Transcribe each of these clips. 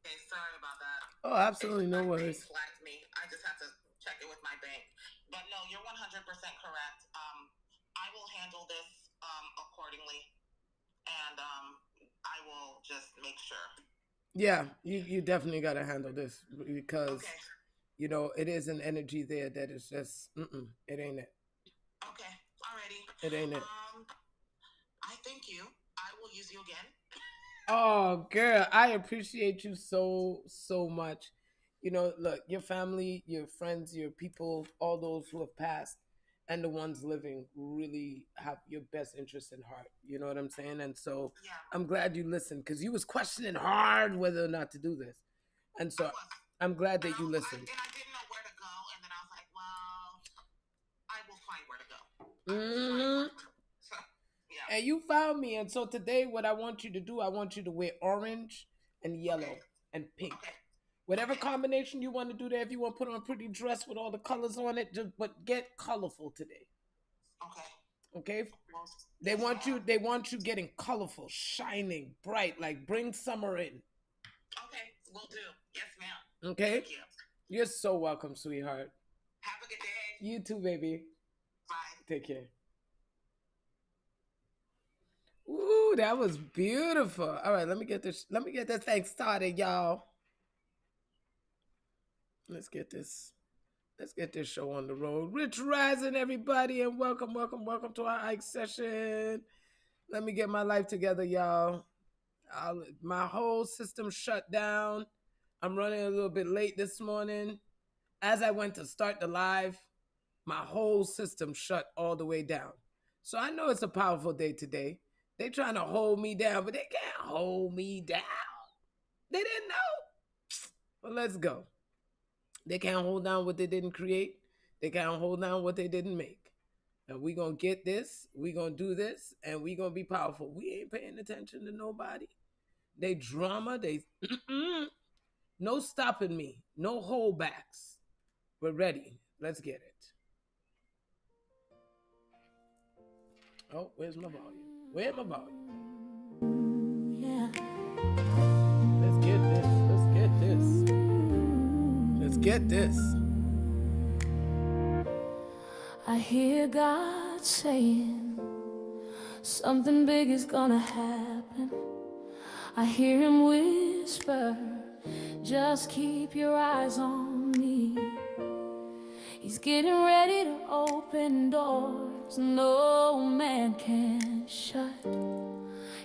Okay, sorry about that. Oh, absolutely, no My bank worries. flagged me. I just have to check it with my bank. But no, you're 100% correct. I will handle this accordingly, and I will just make sure. Yeah, you definitely got to handle this because Okay. you know it is an energy there that is just it ain't it. Okay. Alrighty. It ain't it. I thank you. I will use you again. Oh, girl, I appreciate you so much. You know, look, your family, your friends, your people, all those who have passed, and the ones living really have your best interest in heart. You know what I'm saying? And so Yeah. I'm glad you listened because you was questioning hard whether or not to do this, and so I'm glad that you listened. And I didn't know where to go, and then I was like, well, I will find where to go. So, yeah. And you found me, and so today, what I want you to do, I want you to wear orange and yellow and pink. Okay. Whatever combination you want to do there, if you want to put on a pretty dress with all the colors on it, just but get colorful today. Okay. Okay? They want you getting colorful, shining, bright, like bring summer in. Okay, will do. Yes, ma'am. Okay? Thank you. You're so welcome, sweetheart. Have a good day. You too, baby. Bye. Take care. Ooh, that was beautiful. All right, let me get this thing started, y'all. Let's get this show on the road. Rich Rising, everybody, and welcome to our Ike session. Let me get my life together, y'all. My whole system shut down. I'm running a little bit late this morning. As I went to start the live, my whole system shut all the way down. So I know it's a powerful day today. They trying to hold me down, but they can't hold me down. They didn't know. Well, let's go. They can't hold down what they didn't create. They can't hold down what they didn't make. And we gonna get this. We gonna do this, and we gonna be powerful. We ain't paying attention to nobody. They drama. They no stopping me. No holdbacks. We're ready. Let's get it. Oh, where's my volume? Where's my volume? Yeah. Let's get this. Let's get this. Let's get this. I hear God saying something big is gonna happen. I hear him whisper, just keep your eyes on me. He's getting ready to open doors no man can shut.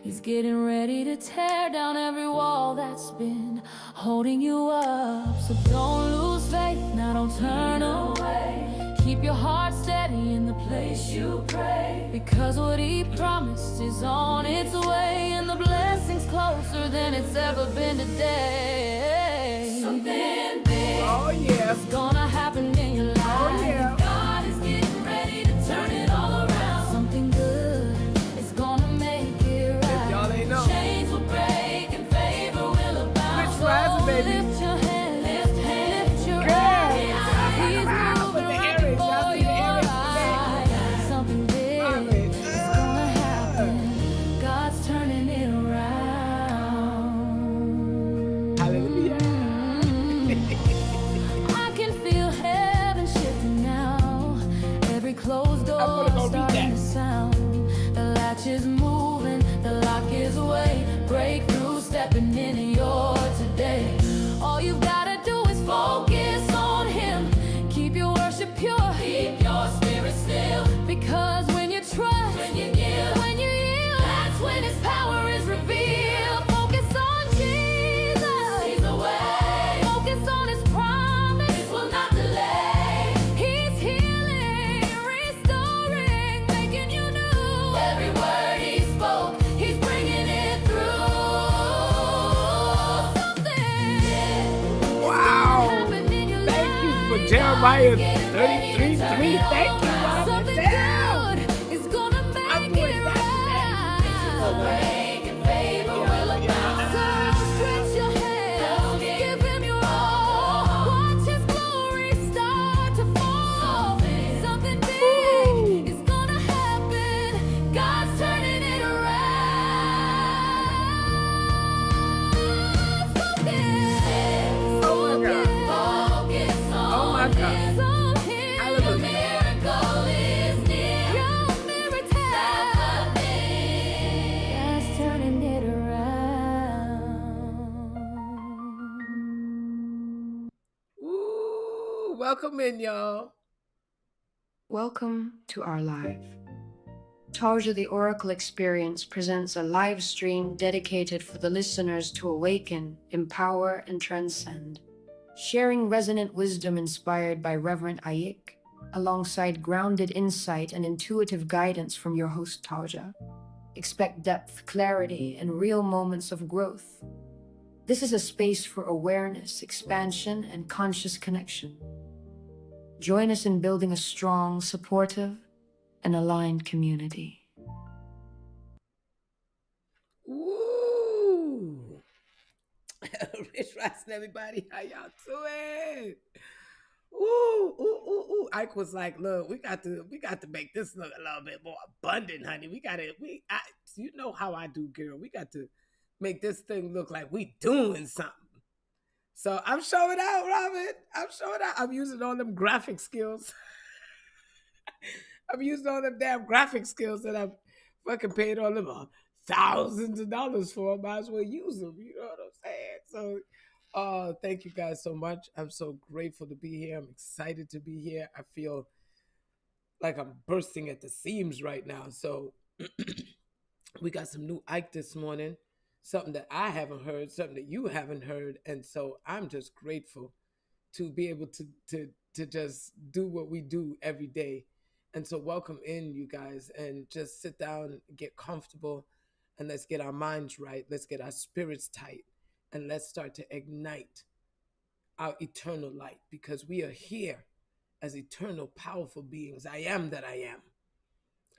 He's getting ready to tear down every wall that's been holding you up. So don't lose faith, now don't turn away. Keep your heart steady in the place you pray, because what he promised is on its way, and the blessing's closer than it's ever been today. Something big, oh yeah, is gonna happen in your life. Oh yeah, God is getting ready to turn it all around. Something good is gonna make it right. If y'all ain't know, chains will break and favor will abound. Rich Rising, baby. Lift your hand, lift your eyes. He's moving right before your eyes. Something big is gonna happen. God's turning it around. Hallelujah. I can feel heaven shifting now. Every closed door starting to sound. The latch is moving, the lock is away. Breakthrough stepping in your today. All you've gotta do is focus on him. Keep your worship pure, keep your spirit still. Because when you trust, when you yield, that's when his power is revealed. Focus on Jesus, he's the way. Focus on his promise, it will not delay. He's healing, restoring, making you new. Every word he spoke, he's bringing it through. Something Wow. happened in your Thank you for life. Jeremiah God's getting ready 33:3. to turn it Thank all you, around. Mama. Something Down. good is gonna I'm make doing it that right. Break and favor will abound. So stretch your hands, give him your all. Watch his glory start to fall. Something big is gonna happen. God's turning it around. Focus. welcome in, y'all. Welcome to our live. Tauja the Oracle Experience presents a live stream dedicated for the listeners to awaken, empower, and transcend. Sharing resonant wisdom inspired by Reverend Ike, alongside grounded insight and intuitive guidance from your host Tauja. Expect depth, clarity, and real moments of growth. This is a space for awareness, expansion, and conscious connection. Join us in building a strong, supportive, and aligned community. Ooh. Rich Rising, everybody. How y'all doing? Ooh, ooh, ooh, ooh. Ike was like, look, we got to make this look a little bit more abundant, honey. You know how I do, girl. We got to make this thing look like we doing something. So I'm showing out, Robin. I'm showing out. I'm using all them graphic skills. I'm using all them damn graphic skills that I've fucking paid all them thousands of dollars for. Might as well use them. You know what I'm saying? So thank you guys so much. I'm so grateful to be here. I'm excited to be here. I feel like I'm bursting at the seams right now. So we got some new Ike this morning, something that I haven't heard, something that you haven't heard. And so I'm just grateful to be able to just do what we do every day. And so welcome in, you guys, and just sit down, get comfortable, and let's get our minds right. Let's get our spirits tight, and let's start to ignite our eternal light, because we are here as eternal, powerful beings. I am that I am.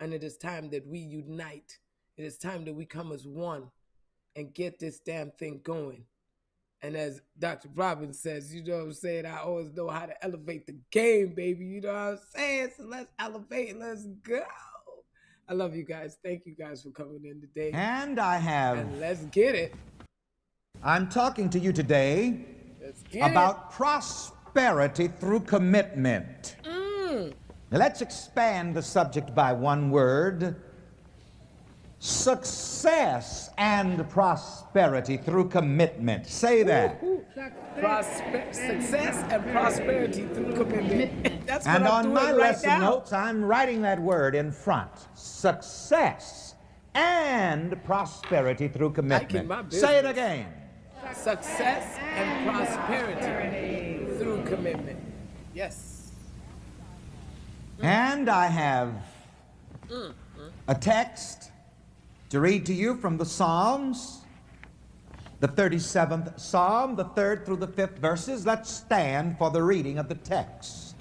And it is time that we unite. It is time that we come as one and get this damn thing going. And as Dr. Robbins says, you know what I'm saying? I always know how to elevate the game, baby. You know what I'm saying? So let's elevate. Let's go. I love you guys. Thank you guys for coming in today. And let's get it. I'm talking to you today about prosperity through commitment. Now let's expand the subject by one word. Success and prosperity through commitment. Say that. Success and prosperity through commitment. That's what and I'm on my right lesson now. notes, I'm writing that word in front. Success and prosperity through commitment. Say it again. Success and prosperity through commitment. Yes. And I have a text to read to you from the Psalms, the 37th Psalm, the 3rd through the 5th verses. Let's stand for the reading of the text.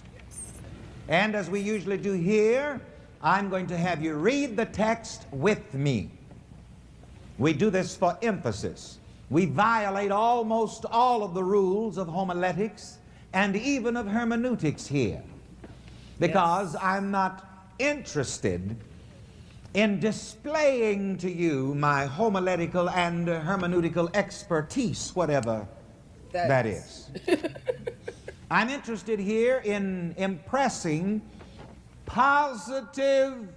And as we usually do here, I'm going to have you read the text with me. We do this for emphasis. We violate almost all of the rules of homiletics and even of hermeneutics here, because I'm not interested in displaying to you my homiletical and hermeneutical expertise, whatever that is. I'm interested here in impressing positive,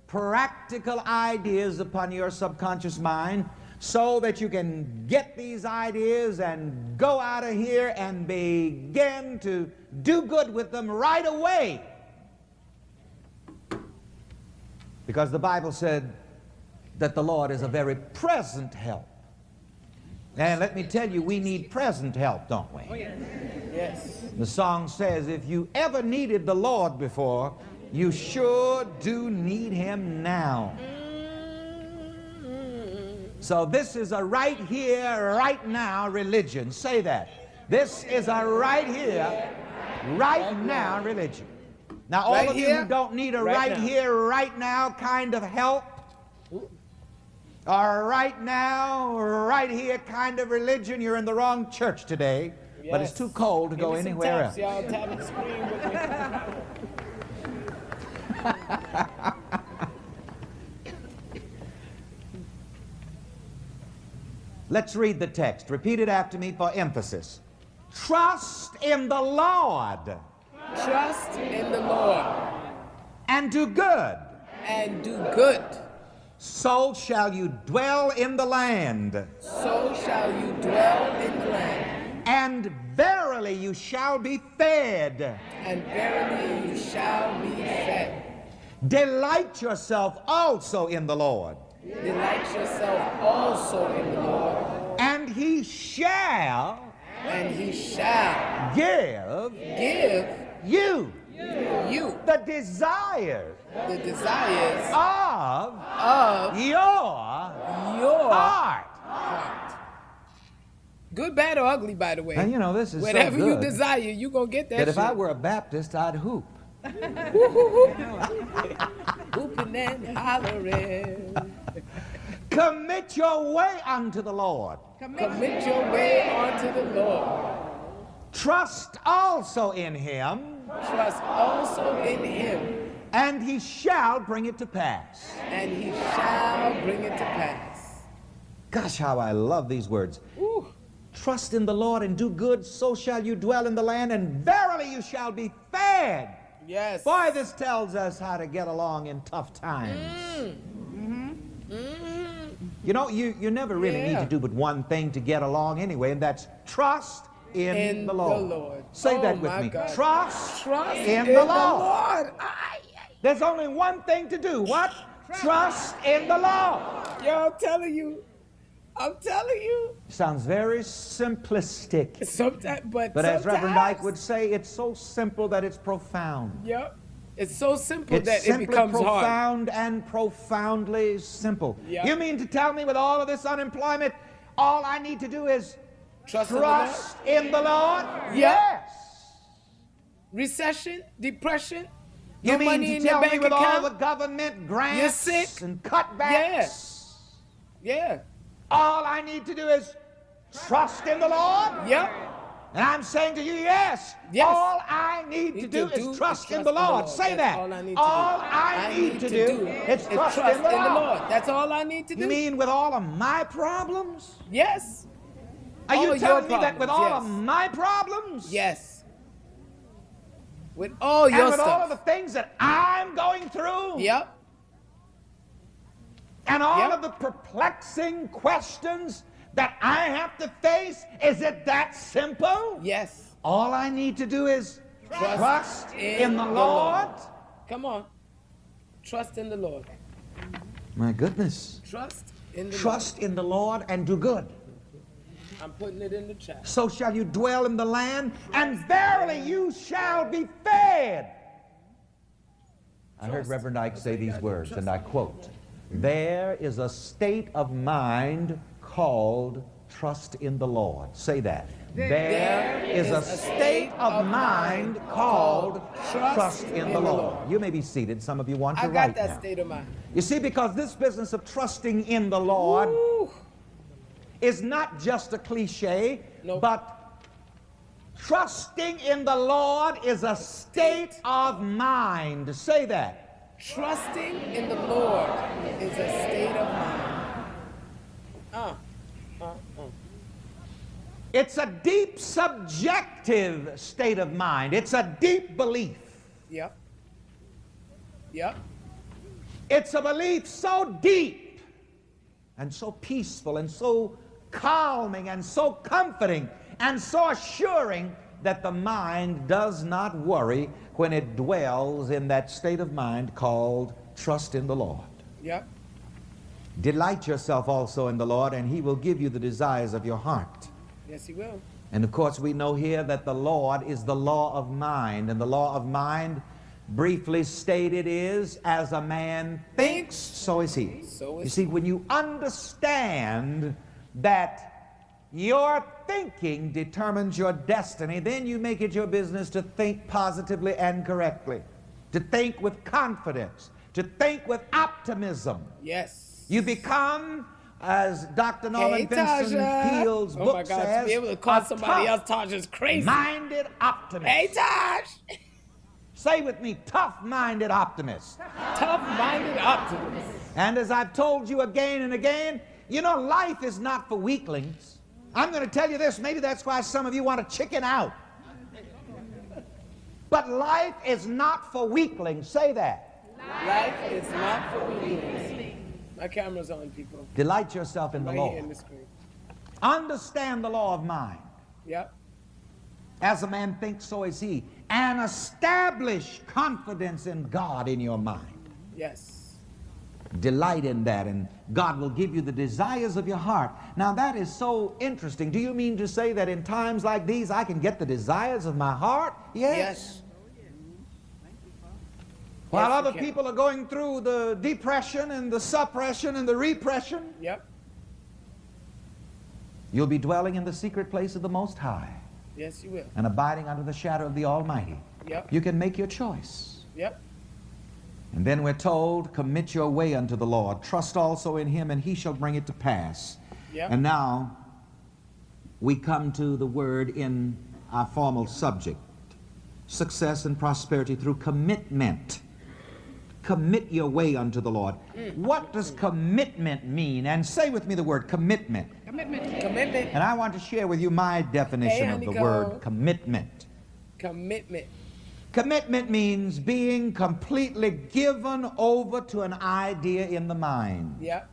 practical ideas upon your subconscious mind, so that you can get these ideas and go out of here and begin to do good with them right away. Because the Bible said that the Lord is a very present help. And let me tell you, we need present help, don't we? Oh, yeah. Yes. The song says, if you ever needed the Lord before, you sure do need him now. So this is a right here, right now religion. Say that. This is a right here, right now religion. Now, all Right of you here, who don't need a right right now. here, right now kind of help, or right now, right here kind of religion, you're in the wrong church today. But it's too cold to go anywhere else. Y'all tap the screen with me. Let's read the text. Repeat it after me for emphasis. Trust in the Lord. Trust in the Lord. And do good. And do good. So shall you dwell in the land. So shall you dwell in the land. And verily verily you shall be fed. And verily you shall be fed. Delight yourself also in the Lord. Delight yourself also in the Lord, And he shall and he shall give give you you the desires the desires of your your heart. heart. Good, bad, or ugly, by the way. And you know, this is Whatever so you good desire, you gonna get that that if shit. I were a Baptist, I'd hoop. Whooping and hollering. Commit your way unto the Lord. Commit your way unto the Lord. Trust also in him, Trust also in him, and he shall bring it to pass. and he shall bring it to pass. Gosh, how I love these words. Ooh. Trust in the Lord and do good, so shall you dwell in the land, and verily you shall be fed. Yes. Boy, this tells us how to get along in tough times. You know, you never really need to do but one thing to get along anyway, and that's trust in the Lord. Say that with my me. God. Trust in the Lord. Aye. There's only one thing to do. What? Trust in the Lord. Yo, I'm telling you. Sounds very simplistic. Sometimes, But as Reverend Ike would say, it's so simple that it's profound. Yep. It's so simple It's that it simply becomes hard. profound and profoundly simple. Yep. You mean to tell me with all of this unemployment, all I need to do is Trust in the Lord? Yep. Yes. Recession, depression, You no mean money to in tell your me bank with all the account. government grants sick? and cutbacks? Yeah. All I need to do is trust in the Lord? Yep. And I'm saying to you, yes. Yes. All I need to do is trust in the Lord. Say That's that. all I need to All do. I need to do is trust in the Lord. That's all I need to do. You mean with all of my problems? Yes. Are All you of your telling me that with all of problems, my problems? Yes. With all your And with stuff. all of the things that I'm going through? Yep. And all Yep. of the perplexing questions that I have to face? Is it that simple? Yes. All I need to do is trust in the Lord? Come on. Trust in the Lord. My goodness. Trust in the Trust in the Lord and do good. Lord. I'm putting it in the chat. So shall you dwell in the land, and verily you shall be fed. I heard Reverend Ike say these words, and I quote, "There is a state of mind called trust in the Lord." Say that. There is a state of mind called trust in the Lord. You may be seated. Some of you want to I write got that now. state of mind. You see, because this business of trusting in the Lord Woo. is not just a cliche, Nope. but trusting in the Lord is a state of mind. Say that. Trusting in the Lord is a state of mind. It's a deep subjective state of mind. It's a deep belief. Yep. Yep. It's a belief so deep and so peaceful and so calming and so comforting and so assuring that the mind does not worry when it dwells in that state of mind called trust in the Lord. Yep. Delight yourself also in the Lord, and he will give you the desires of your heart. Yes, he will. And of course, we know here that the Lord is the law of mind, and the law of mind, briefly stated, is as a man thinks, so is he. So is you see, when you understand that your thinking determines your destiny, then you make it your business to think positively and correctly, to think with confidence, to think with optimism. Yes. You become, as Dr. Norman Vincent Tasha. Peale's Oh book my God, says, to be able to call a somebody else Tasha's crazy. minded optimist. Hey, Taj. Say with me, tough-minded optimist. Tough-minded optimist. And as I've told you again and again, you know, life is not for weaklings. I'm going to tell you this, maybe that's why some of you want to chicken out. But life is not for weaklings. Say that. Life is not for weaklings. My camera's on, people. Delight yourself in the Right here in Lord. the screen. Understand the law of mind. Yep. As a man thinks, so is he. And establish confidence in God in your mind. Yes. Delight in that, and God will give you the desires of your heart. Now that is so interesting. Do you mean to say that in times like these I can get the desires of my heart? Yes. While Yes, you other can. people are going through the depression and the suppression and the repression, Yep. you'll be dwelling in the secret place of the Most High Yes, you will. and abiding under the shadow of the Almighty. Yep. You can make your choice. Yep. And then we're told, commit your way unto the Lord. Trust also in him, and he shall bring it to pass. Yep. And now we come to the word in our formal subject. Success and prosperity through commitment. Commit your way unto the Lord. What does commitment mean? And say with me the word commitment. Commitment. Commitment. And I want to share with you my definition of the honeycomb. word commitment. Commitment. Commitment means being completely given over to an idea in the mind. Yep.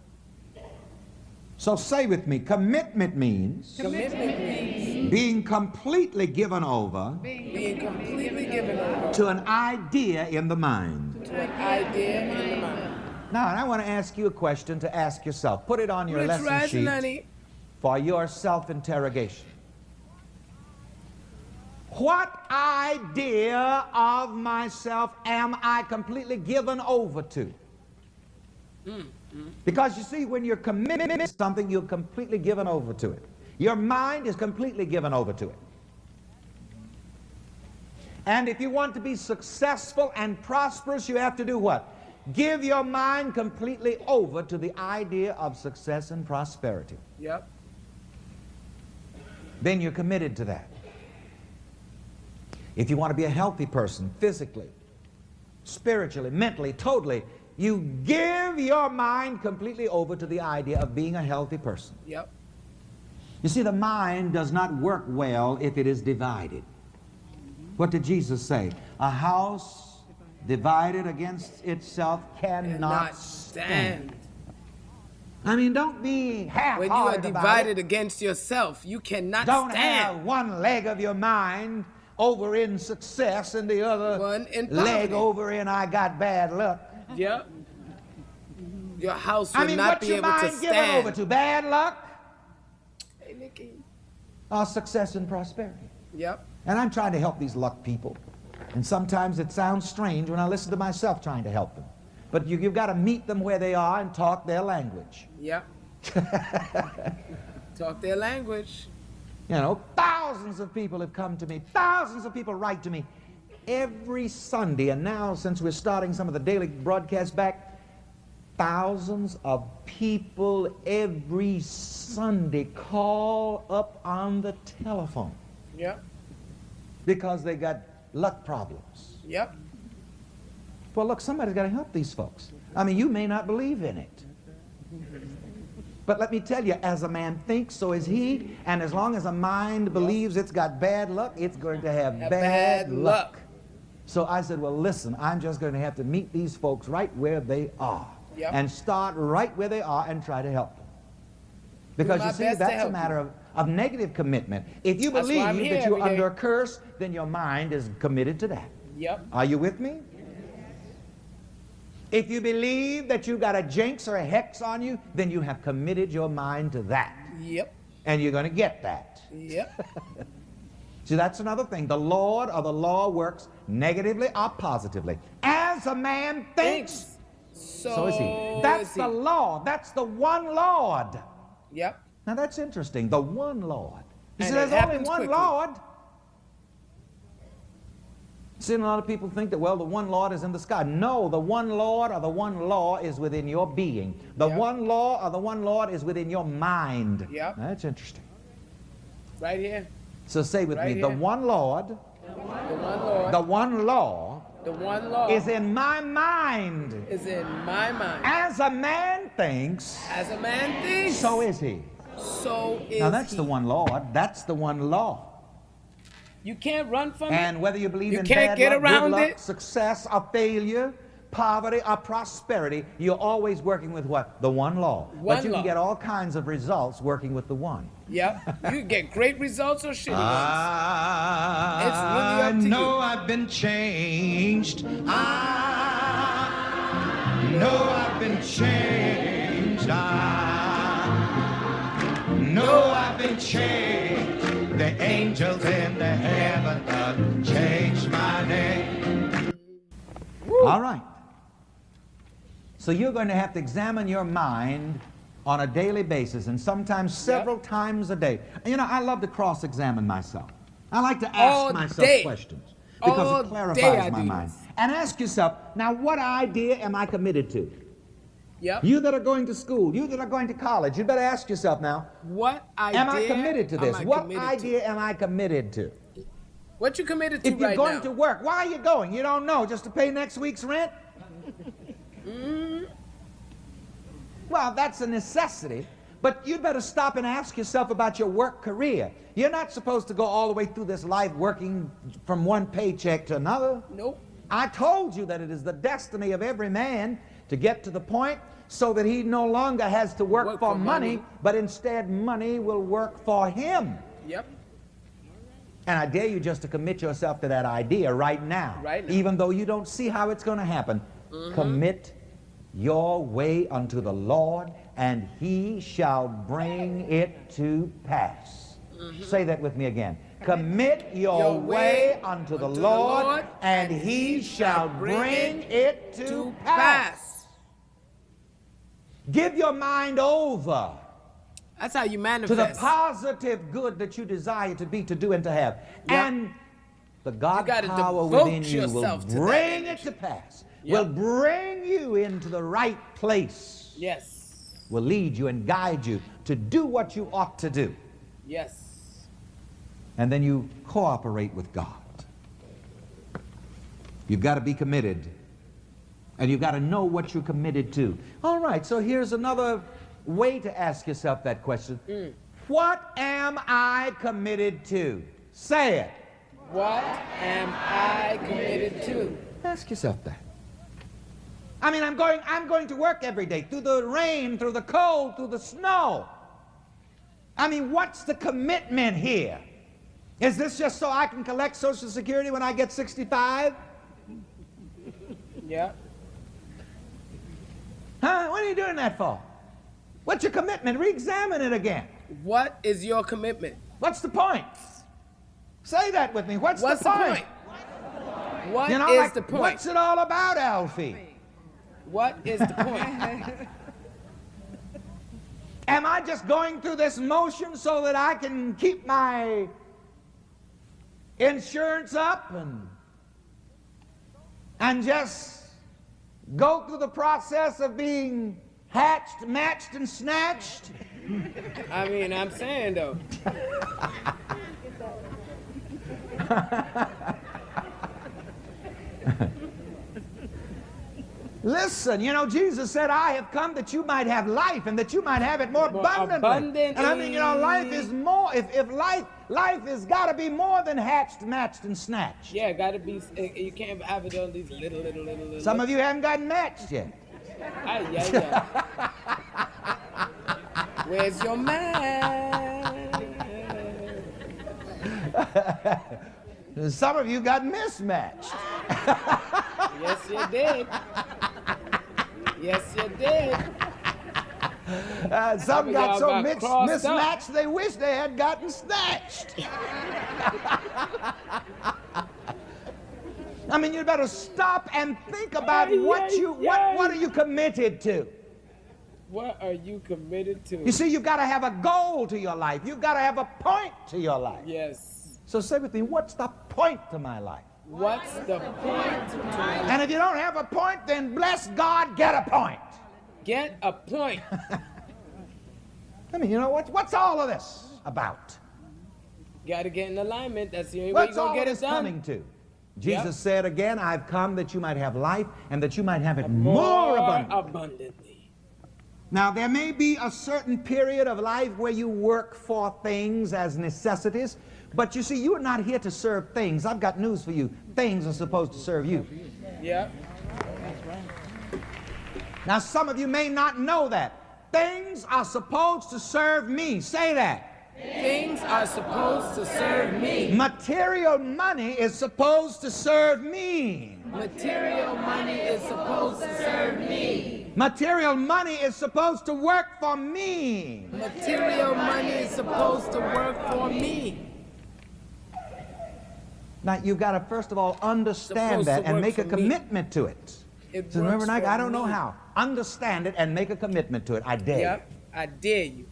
So say with me, commitment means Commitment means being completely given over being completely given over to an idea in the mind. to an idea in the mind. Now, and I want to ask you a question to ask yourself. Put it on your Rich lesson rising, sheet honey. for your self-interrogation. What idea of myself am I completely given over to? Because you see, when you're committed to something, you're completely given over to it. Your mind is completely given over to it. And if you want to be successful and prosperous, you have to do what? Give your mind completely over to the idea of success and prosperity. Yep. Then you're committed to that. If you want to be a healthy person, physically, spiritually, mentally, totally, you give your mind completely over to the idea of being a healthy person. Yep. You see, the mind does not work well if it is divided. What did Jesus say? A house divided against itself cannot Not stand. stand. I mean, don't be half-hearted When you are about divided it. against yourself, you cannot Don't stand. have one leg of your mind over in success and the other One in leg poverty. over in I got bad luck. Yep. Your house will I mean, not what's be your able to mind given over stand. to? Bad luck Hey, Nikki. or success and prosperity? Yep. And I'm trying to help these luck people. And sometimes it sounds strange when I listen to myself trying to help them. But you've got to meet them where they are and talk their language. Yep. Talk their language. You know, thousands of people have come to me. Thousands of people write to me every Sunday. And now, since we're starting some of the daily broadcasts back, thousands of people every Sunday call up on the telephone Yep. because they got luck problems. Yep. Well, look, somebody's got to help these folks. I mean, you may not believe in it. But let me tell you, as a man thinks, so is he. And as long as a mind believes it's got bad luck, it's going to have bad luck. So I said, well, listen, I'm just going to have to meet these folks right where they are. Yep. And start right where they are and try to help them. Because my you see, best to that's a help matter of negative commitment. If you That's why I'm believe here that you're every day. under a curse, then your mind is committed to that. Yep. Are you with me? If you believe that you've got a jinx or a hex on you, then you have committed your mind to that. Yep. And you're going to get that. Yep. See, that's another thing. The Lord or the law works negatively or positively. As a man thinks, so is he. That's the law. That's the one Lord. Yep. Now that's interesting. The one Lord. You see, And it there's only happens one quickly. Lord. See, a lot of people think that, well, the one Lord is in the sky. No, the one Lord or the one law is within your being. The Yep. one law or the one Lord is within your mind. Yep. That's interesting. Right here. So say with Right me, the here. one Lord, The one Lord. the one law The one law is in my mind. is in my mind. As a man thinks, As a man thinks, so is he. so is Now that's he. the one Lord. That's the one law. You can't run from it. And whether you believe You in can't bad get luck, around good luck, it. success, or failure, poverty, or prosperity, you're always working with what? The one law. But you can get all kinds of results working with the one. Yep. You can get great results or shitty ones. It's I really up to know you. I've been changed. I know I've been changed. I know I've been changed. The angels in the heaven done changed my name. Woo. All right. So you're going to have to examine your mind on a daily basis, and sometimes several times a day. You know, I love to cross-examine myself. I like to ask All myself day. questions because All it day I clarifies my do mind. this. And ask yourself, now what idea am I committed to? Yep. You that are going to school, you that are going to college, you better ask yourself now, What idea am I committed to this? am I What committed idea to? am I committed to? What you committed to If you're right going now? to work, why are you going? You don't know, just to pay next week's rent? Well, that's a necessity, but you'd better stop and ask yourself about your work career. You're not supposed to go all the way through this life working from one paycheck to another. Nope. I told you that it is the destiny of every man to get to the point so that he no longer has to work for money, but instead money will work for him. Yep. And I dare you just to commit yourself to that idea right now. Right now. Even though you don't see how it's going to happen. Commit your way unto the Lord, and he shall bring it to pass. Say that with me again. Commit your way unto the Lord, and he shall bring it to pass. Give your mind over That's how you to manifest. the positive good that you desire to be, to do, and to have. Yep. And the God gotta power devote within you will yourself to that bring it energy. to pass, Yep. will bring you into the right place, Yes. will lead you and guide you to do what you ought to do. Yes. And then you cooperate with God. You've got to be committed. And you've got to know what you're committed to. All right, so here's another way to ask yourself that question. What am I committed to? Say it. What am I committed to? Ask yourself that. I mean, I'm going to work every day, through the rain, through the cold, through the snow. I mean, what's the commitment here? Is this just so I can collect Social Security when I get 65? Yeah. Huh? What are you doing that for? What's your commitment? Re-examine it again. What is your commitment? What's the point? Say that with me. What's What's the point? What You know, is like, the point? what's it all about, Alfie? What is the point? Am I just going through this motion so that I can keep my insurance up and just go through the process of being hatched, matched, and snatched? I mean, I'm saying though. Listen, you know, Jesus said, I have come that you might have life and that you might have it more abundantly. abundantly. And I mean, you know, life is more, if life has got to be more than hatched, matched, and snatched. Yeah, gotta be. You can't have it on these little. Some of you haven't gotten matched yet. Yeah. Where's your man? Some of you got mismatched. Yes, you did. Yes, you did. Some got y'all so got crossed up. mismatched they wish they had gotten snatched. I mean, you better stop and think about what are you committed to? What are you committed to? You see, you've got to have a goal to your life. You've got to have a point to your life. Yes. So say with me, what's the point to my life? What's the point to my life? And if you don't have a point, then bless God, get a point. Get a point. I mean, you know, what's all of this about? Gotta get in alignment. That's the only way What's you're all gonna of get this it done. coming to? Jesus Yep. said again, I've come that you might have life and that you might have it more abundantly. Now, there may be a certain period of life where you work for things as necessities, but you see, you are not here to serve things. I've got news for you. Things are supposed to serve you. Yeah. Now, some of you may not know that. Things are supposed to serve me. Say that. Things are supposed to serve me. Material money is supposed to serve me. Material money is supposed to serve me. Material money is supposed to work for me. Material money is supposed to work for me. Now, you've got to, first of all, understand that and make a commitment to it. So remember, Ike, I don't know how. Understand it and make a commitment to it. I dare you. Yep, I dare you.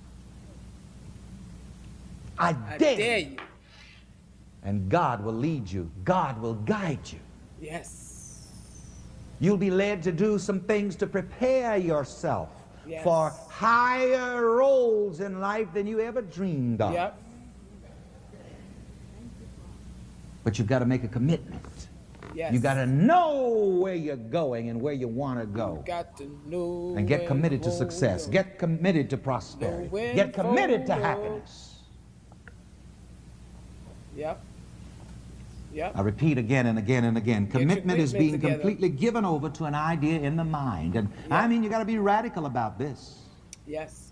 I dare you. And God will lead you. God will guide you. Yes. You'll be led to do some things to prepare yourself Yes. for higher roles in life than you ever dreamed of. Yep. But you've got to make a commitment. Yes. You got to know where you're going and where you want to go. You got to know. And get committed to success. Get committed to prosperity. Get committed to happiness. Yep. Yep. I repeat again and again and again. Commitment is being together. completely given over to an idea in the mind. And I mean, you got to be radical about this. Yes.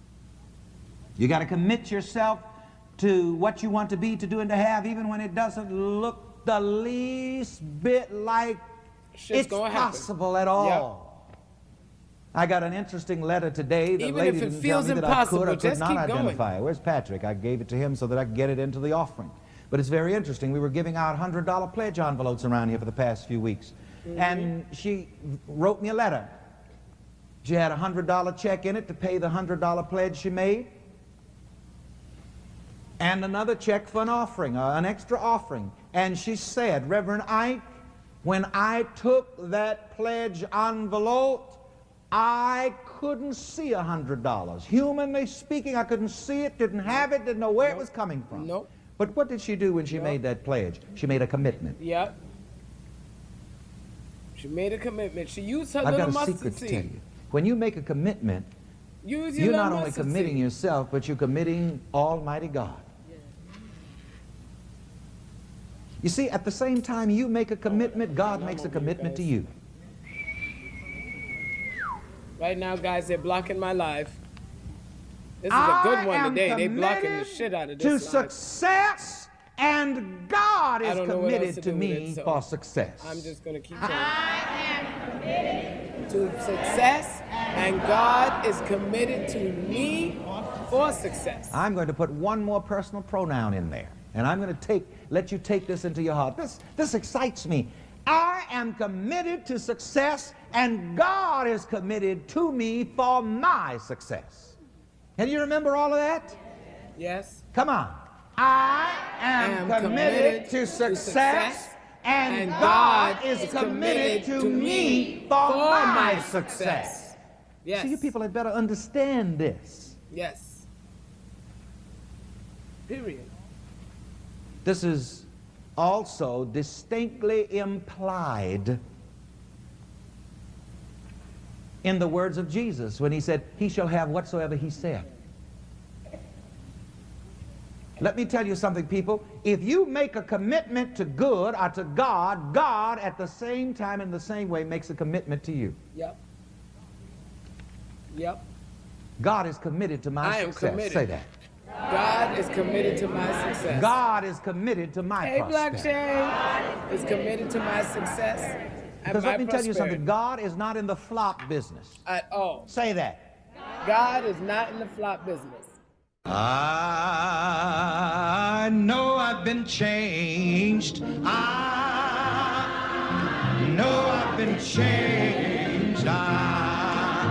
You got to commit yourself to what you want to be, to do, and to have, even when it doesn't look the least bit like it's possible at all. Yep. I got an interesting letter today. The lady didn't tell me that I could not identify it. Where's Patrick? I gave it to him so that I could get it into the offering. But it's very interesting. We were giving out $100 pledge envelopes around here for the past few weeks. And she wrote me a letter. She had a $100 check in it to pay the $100 pledge she made. And another check for an offering, an extra offering. And she said, Reverend Ike, when I took that pledge envelope, I couldn't see $100. Humanly speaking, I couldn't see it, didn't have it, didn't know where it was coming from. Nope. But what did she do when she made that pledge? She made a commitment. Yep. She made a commitment. She used her I've little got a mustard secret to seed. tell you. When you make a commitment, you're not only committing yourself, but you're committing Almighty God. You see, at the same time you make a commitment, God makes a commitment to you. Right now, guys, they're blocking my live. This is a good one today. They're blocking the shit out of this to success, and God is committed to me for success. I'm just going to keep going. I am committed to success, and God is committed to me for success. I'm going to put one more personal pronoun in there, and I'm going to let you take this into your heart. This excites me. I am committed to success, and God is committed to me for my success. Can you remember all of that? Yes. Come on. I am committed to success, and God is committed to me for my success. Yes. So you people had better understand this. Yes. Period. This is also distinctly implied in the words of Jesus when he said, he shall have whatsoever he saith. Let me tell you something, people. If you make a commitment to good or to God, God at the same time in the same way makes a commitment to you. Yep. Yep. God is committed to my success. I am committed. Say that. God is committed to my success. God is committed to my prosperity. Black Shane is committed to my success. Because let me tell you something, God is not in the flop business. At all. Say that. God is not in the flop business. I know I've been changed. I know I've been changed. I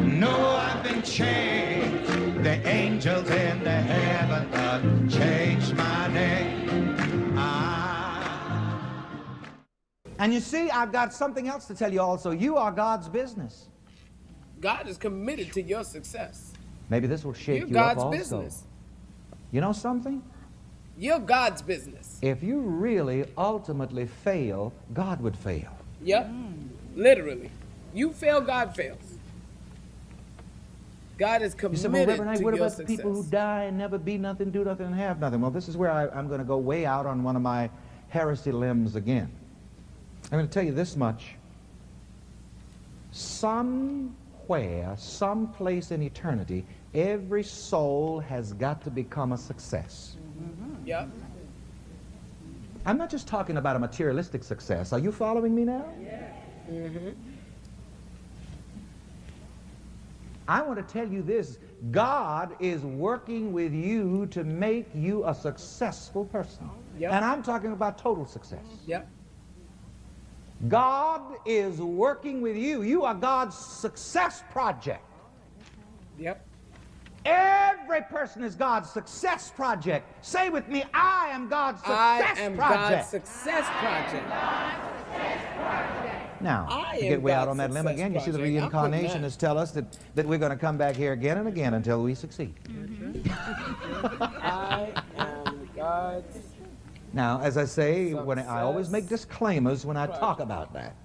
know I've been changed. The angels in the heaven changed my name. And you see, I've got something else to tell you also. You are God's business. God is committed to your success. Maybe this will shake you up also. You're God's business. You know something? You're God's business. If you really ultimately fail, God would fail. Yep. Literally. You fail, God fails. God is committed to your success. What about the people who die and never be nothing, do nothing, and have nothing? Well, this is where I'm going to go way out on one of my heresy limbs again. I'm going to tell you this much. somewhere, someplace in eternity, every soul has got to become a success. Yep. I'm not just talking about a materialistic success. Are you following me now? Yeah. I want to tell you this. God is working with you to make you a successful person. Yep. And I'm talking about total success. Yep. God is working with you. You are God's success project. Yep. Every person is God's success project. Say with me, I am God's success I am project. God's success project. Now, I to am get way out God's on that limb success again, you see the project. I'm putting reincarnationists tell us that we're going to come back here again and again until we succeed. I am God's. Now, as I say, when I always make Success disclaimers when I talk project. about that.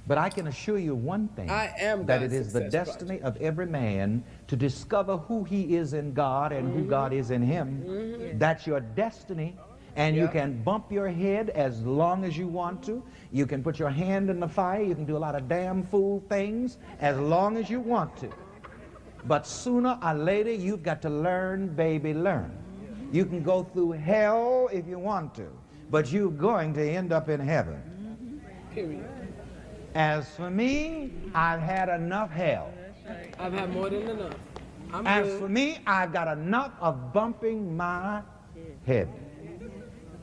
But I can assure you one thing, I am that God's it is the success destiny of every man to discover who he is in God and who God is in him. That's your destiny. And you Yep. can bump your head as long as you want to. You can put your hand in the fire. You can do a lot of damn fool things as long as you want to. But sooner or later, you've got to learn, baby, learn. You can go through hell if you want to, but you're going to end up in heaven. Period. As for me, I've had enough hell. I've had more than enough. I'm As good. for me, I've got enough of bumping my head.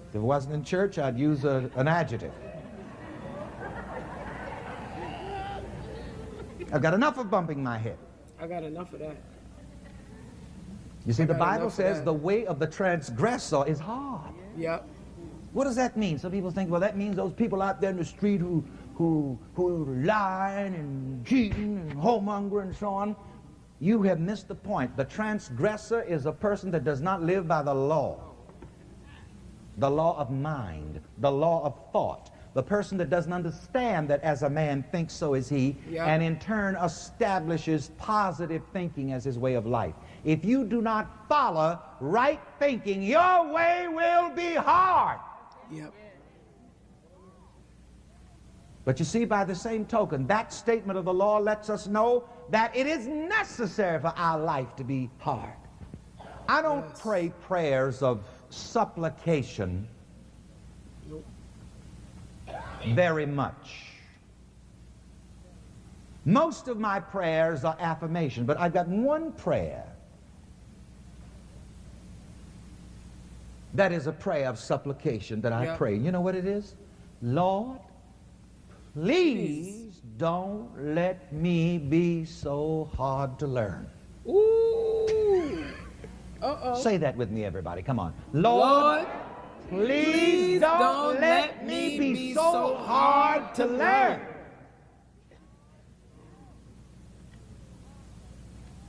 If it wasn't in church, I'd use an adjective. I've got enough of bumping my head. I got enough of that. You see, the got Bible enough of says that. the way of the transgressor is hard. Yep. What does that mean? Some people think, well, that means those people out there in the street who lying and cheating and homemonger and so on. You have missed the point. The transgressor is a person that does not live by the law of mind, the law of thought. The person that doesn't understand that as a man thinks, so is he, Yeah. and in turn establishes positive thinking as his way of life. If you do not follow right thinking, your way will be hard. Yep. But you see, by the same token, that statement of the law lets us know that it is necessary for our life to be hard. I don't Yes. pray prayers of supplication Nope. very much. Most of my prayers are affirmation, but I've got one prayer that is a prayer of supplication that I Yeah. pray. You know what it is? Lord, please don't let me be so hard to learn. Ooh. Uh-oh. Say that with me, everybody. Come on. Lord, please don't let me be so hard to learn.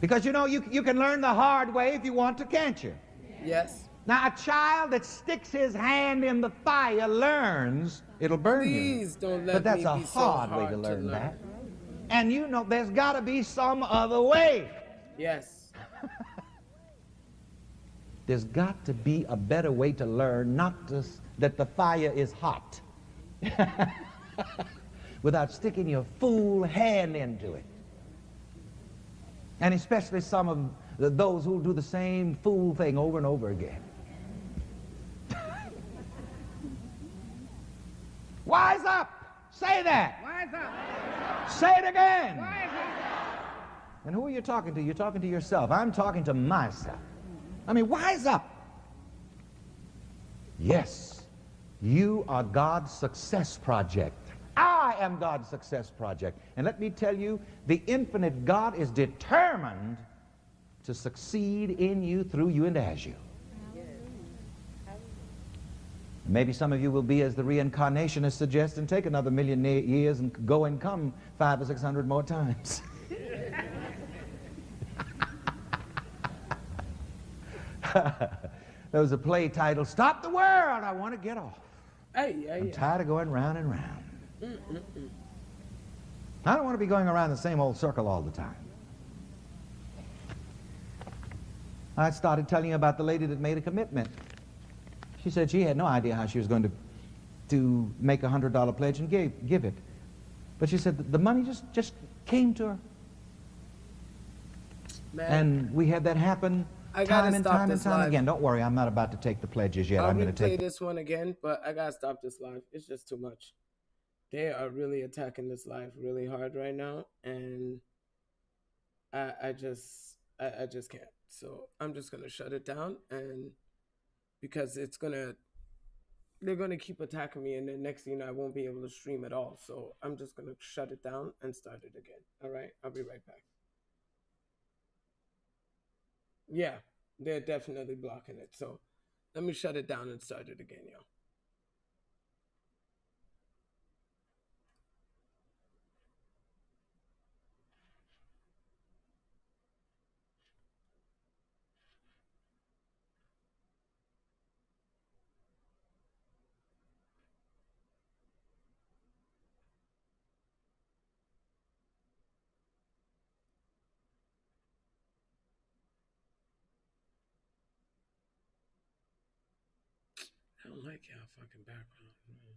Because you know, you can learn the hard way if you want to, can't you? Yes. Now, a child that sticks his hand in the fire learns it'll burn Please you. don't let But that's me a be so hard way hard to learn learn. that. And you know, there's got to be some other way. Yes. There's got to be a better way to learn, not just that the fire is hot, without sticking your fool hand into it. And especially some of those who do the same fool thing over and over again. Wise up! Say that! Wise up. Say it again! Wise up. And who are you talking to? You're talking to yourself. I'm talking to myself. I mean, wise up! Yes, you are God's success project. I am God's success project. And let me tell you, the infinite God is determined to succeed in you, through you, and as you. Maybe some of you will be as the reincarnationists suggest and take another million years and go and come 500 or 600 more times. There was a play titled, Stop the World, I Want to Get Off. Hey, I'm tired of going round and round. I don't want to be going around the same old circle all the time. I started telling you about the lady that made a commitment. She said she had no idea how she was going to make a $100 pledge and give it. But she said the money just came to her. Man, And we had that happen I gotta time and stop time and this time live. again. Don't worry, I'm not about to take the pledges yet. I'll I'm going to replay take this one again, but I gotta stop this live. It's just too much. They are really attacking this live really hard right now, and I just can't. So I'm just gonna shut it down, and because they're gonna keep attacking me, and then next thing you know, I won't be able to stream at all. So I'm just gonna shut it down and start it again. All right, I'll be right back. Yeah, they're definitely blocking it. So let me shut it down and start it again, yo. I don't like y'all fucking background, man.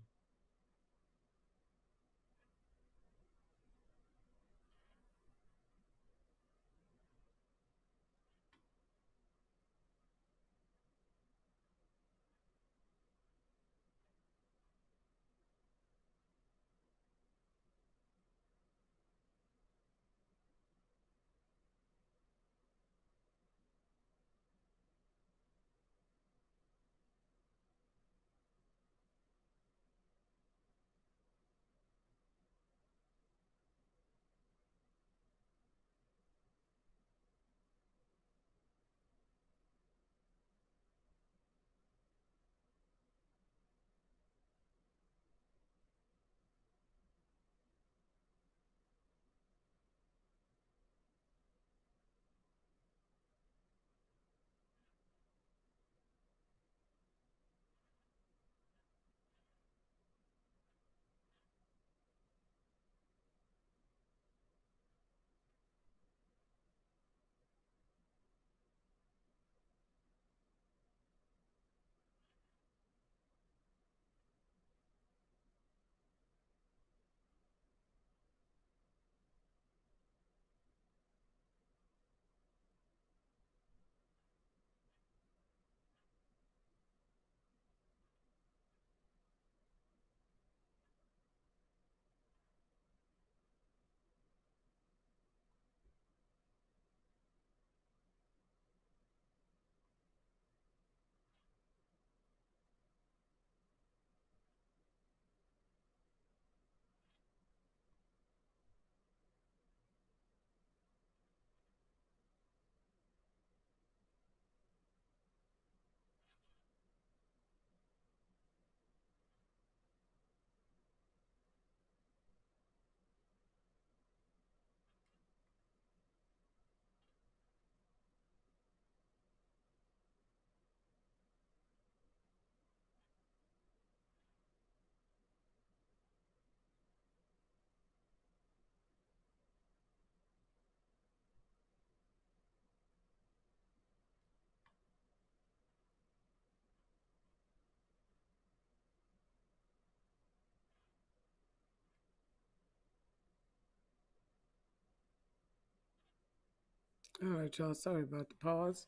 All right, y'all. Sorry about the pause.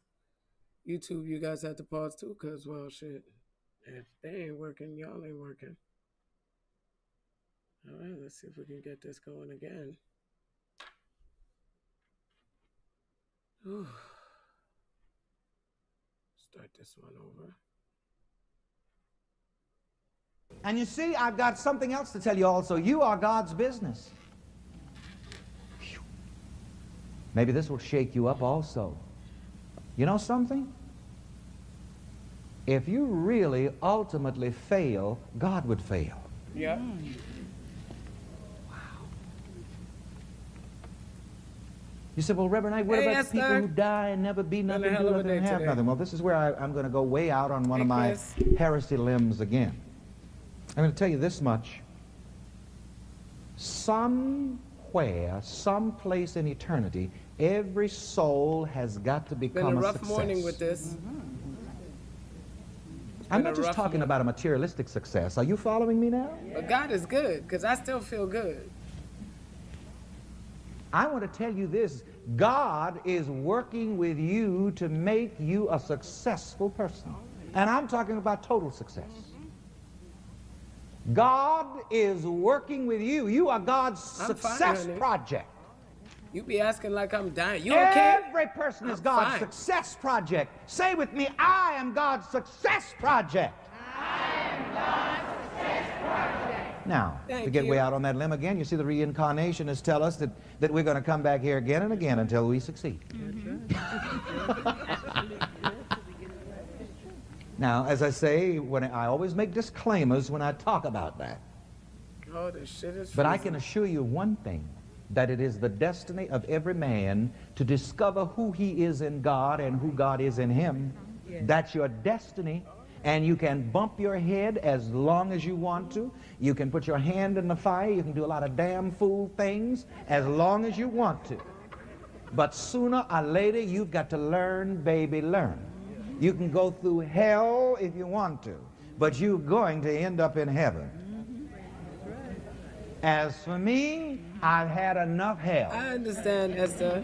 YouTube, you guys had to pause too, cause well, shit. If they ain't working, y'all ain't working. All right, let's see if we can get this going again. Ooh. Start this one over. And you see, I've got something else to tell you also. You are God's business. Whew. Maybe this will shake you up also. You know something? If you really ultimately fail, God would fail. Yeah. Wow. You said, well, Reverend Ike, what Hey, about the people Esther. who die and never be nothing, hell do of a nothing, day and have today. nothing? Well, this is where I'm going to go way out on one Hey, of my Chris. heresy limbs again. I'm going to tell you this much. Somewhere, someplace in eternity, every soul has got to Been become a a rough success. morning with this. I'm been not a just rough talking morning. about a materialistic success. Are you following me now? But God is good, because I still feel good. I want to tell you this. God is working with you to make you a successful person. And I'm talking about total success. God is working with you. You are God's success project. You be asking like I'm dying. You okay? Every person is God's success project. Say with me, I am God's success project. I am God's success project. Now, to get way out on that limb again, you see the reincarnationists tell us that we're going to come back here again and again until we succeed. Now, as I say, I always make disclaimers when I talk about that. Oh, this shit is But I can assure you one thing, that it is the destiny of every man to discover who he is in God and who God is in him. Yes. That's your destiny. And you can bump your head as long as you want to. You can put your hand in the fire. You can do a lot of damn fool things as long as you want to. But sooner or later, you've got to learn, baby, learn. You can go through hell if you want to, but you're going to end up in heaven. As for me, I've had enough hell. I understand, Esther.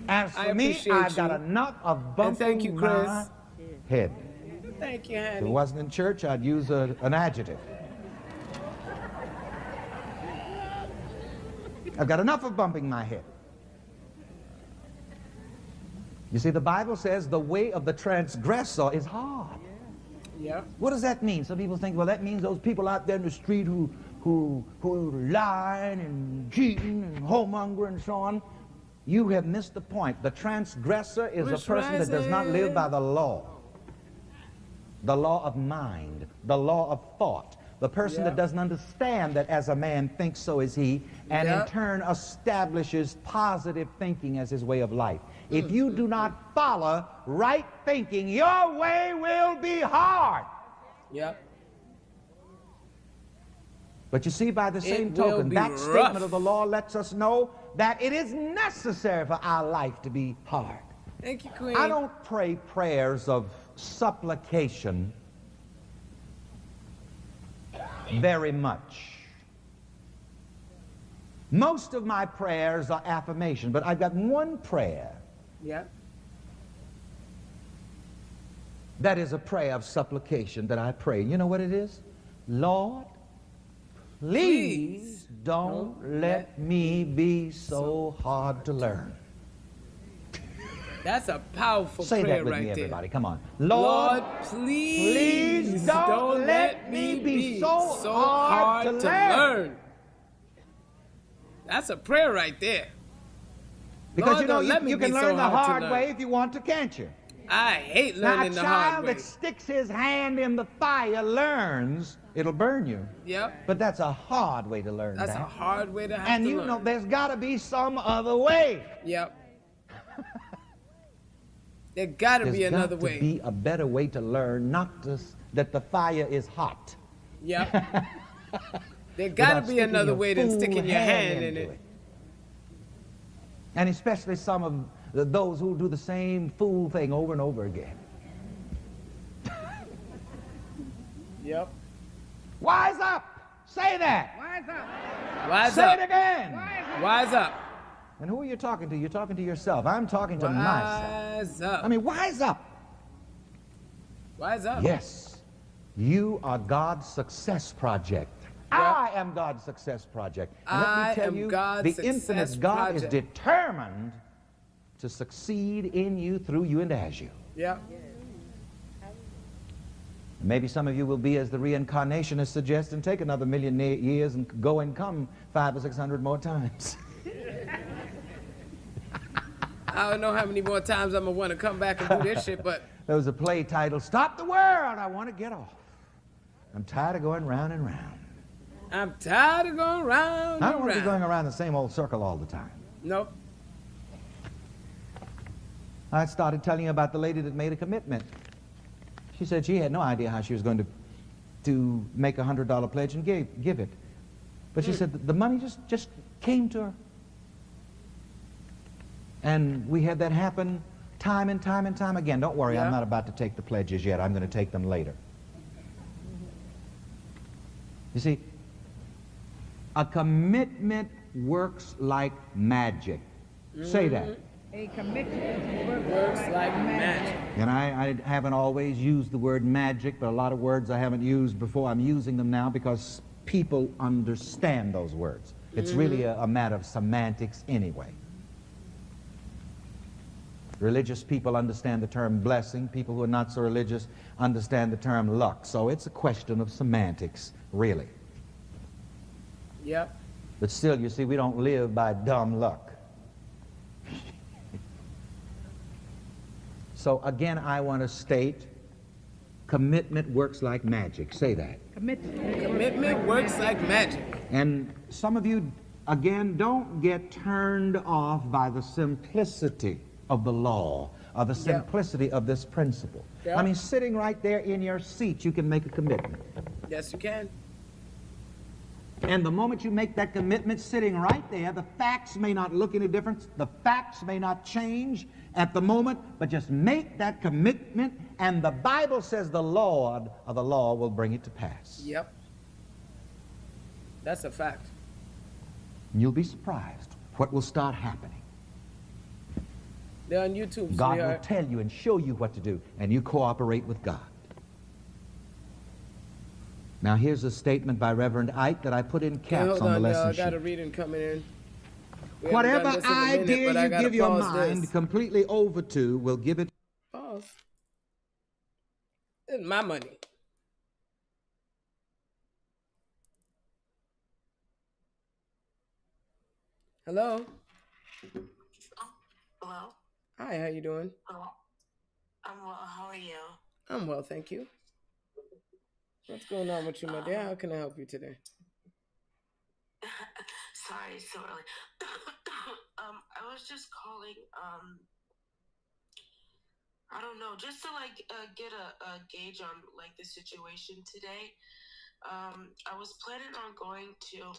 As for me, I've got enough of bumping my head. Thank you, honey. If it wasn't in church, I'd use an adjective. I've got enough of bumping my head. You see, the Bible says the way of the transgressor is hard. Yeah. What does that mean? Some people think, well, that means those people out there in the street who lying and cheating and homemonger and so on. You have missed the point. The transgressor is a person that does not live by the law of mind, the law of thought. The person that doesn't understand that as a man thinks, so is he, and in turn establishes positive thinking as his way of life. If you do not follow right thinking, your way will be hard. Yep. But you see, by the same token, that statement of the law lets us know that it is necessary for our life to be hard. Thank you, Queen. I don't pray prayers of supplication very much. Most of my prayers are affirmation, but I've got one prayer. Yeah. That is a prayer of supplication that I pray. You know what it is? Lord, please don't let me be so hard to learn. That's a powerful prayer right there. Say that with me, everybody. Come on. Lord, please don't let me be so hard to learn. That's a prayer right there. Because Lord, you know, you can learn the hard way if you want to, can't you? I hate learning the hard way. Now, a child that sticks his hand in the fire learns it'll burn you. Yep. But that's a hard way to learn. That's a hard way to have and to you learn. know, there's got to be some other way. Yep. There got to be another way. There's got to be a better way to learn, not just that the fire is hot. Yep. There got to be another way than sticking your hand in it. And especially some of those who do the same fool thing over and over again. Yep. Wise up! Say that! Wise up! Wise Say up! Say it again! Wise up! And who are you talking to? You're talking to yourself. I'm talking to myself. Wise up. I mean, wise up. Wise up. Yes. You are God's success project. Yep. I am God's success project. And let me tell you, the infinite God is determined to succeed in you, through you, and as you. Yeah. Maybe some of you will be, as the reincarnationists suggest, and take another 1,000,000 years and go and come 500 or 600 more times. I don't know how many more times I'm going to want to come back and do this shit, but... There was a play titled, Stop the World, I Want to Get Off. I'm tired of going round and round. I'm tired of going round and I don't want to round. be going around the same old circle all the time. Nope. I started telling you about the lady that made a commitment. She said she had no idea how she was going to make a $100 pledge and give it. But she said the money just came to her. And we had that happen time and time and time again. Don't worry, I'm not about to take the pledges yet. I'm going to take them later. You see, a commitment works like magic. Say that. A commitment Works like magic. And I haven't always used the word magic, but a lot of words I haven't used before, I'm using them now because people understand those words. It's really a matter of semantics anyway. Religious people understand the term blessing. People who are not so religious understand the term luck. So it's a question of semantics, really. Yep. But still, you see, we don't live by dumb luck. So again, I want to state, commitment works like magic. Say that. Commitment works like magic. And some of you, again, don't get turned off by the simplicity of the law, or the simplicity of this principle. Yep. I mean, sitting right there in your seat, you can make a commitment. Yes, you can. And the moment you make that commitment sitting right there, the facts may not look any different, the facts may not change at the moment, but just make that commitment, and the Bible says the Lord of the law will bring it to pass. Yep. That's a fact. And you'll be surprised what will start happening. They're on YouTube, God will sweetheart. tell you and show you what to do, and you cooperate with God. Now here's a statement by Reverend Ike that I put in Hey, caps hold on the on, y'all. I lesson got a sheet. reading coming in. We haven't Whatever done this in a minute, idea but I you gotta give your pause mind this. completely over to will give it. Pause. It's my money. Hello. Hello? Hi, how you doing? Hello? I'm well. How are you? I'm well, thank you. What's going on with you, my dear? How can I help you today? Sorry, it's so early. I was just calling, I don't know, just to get a gauge on like the situation today. I was planning on going to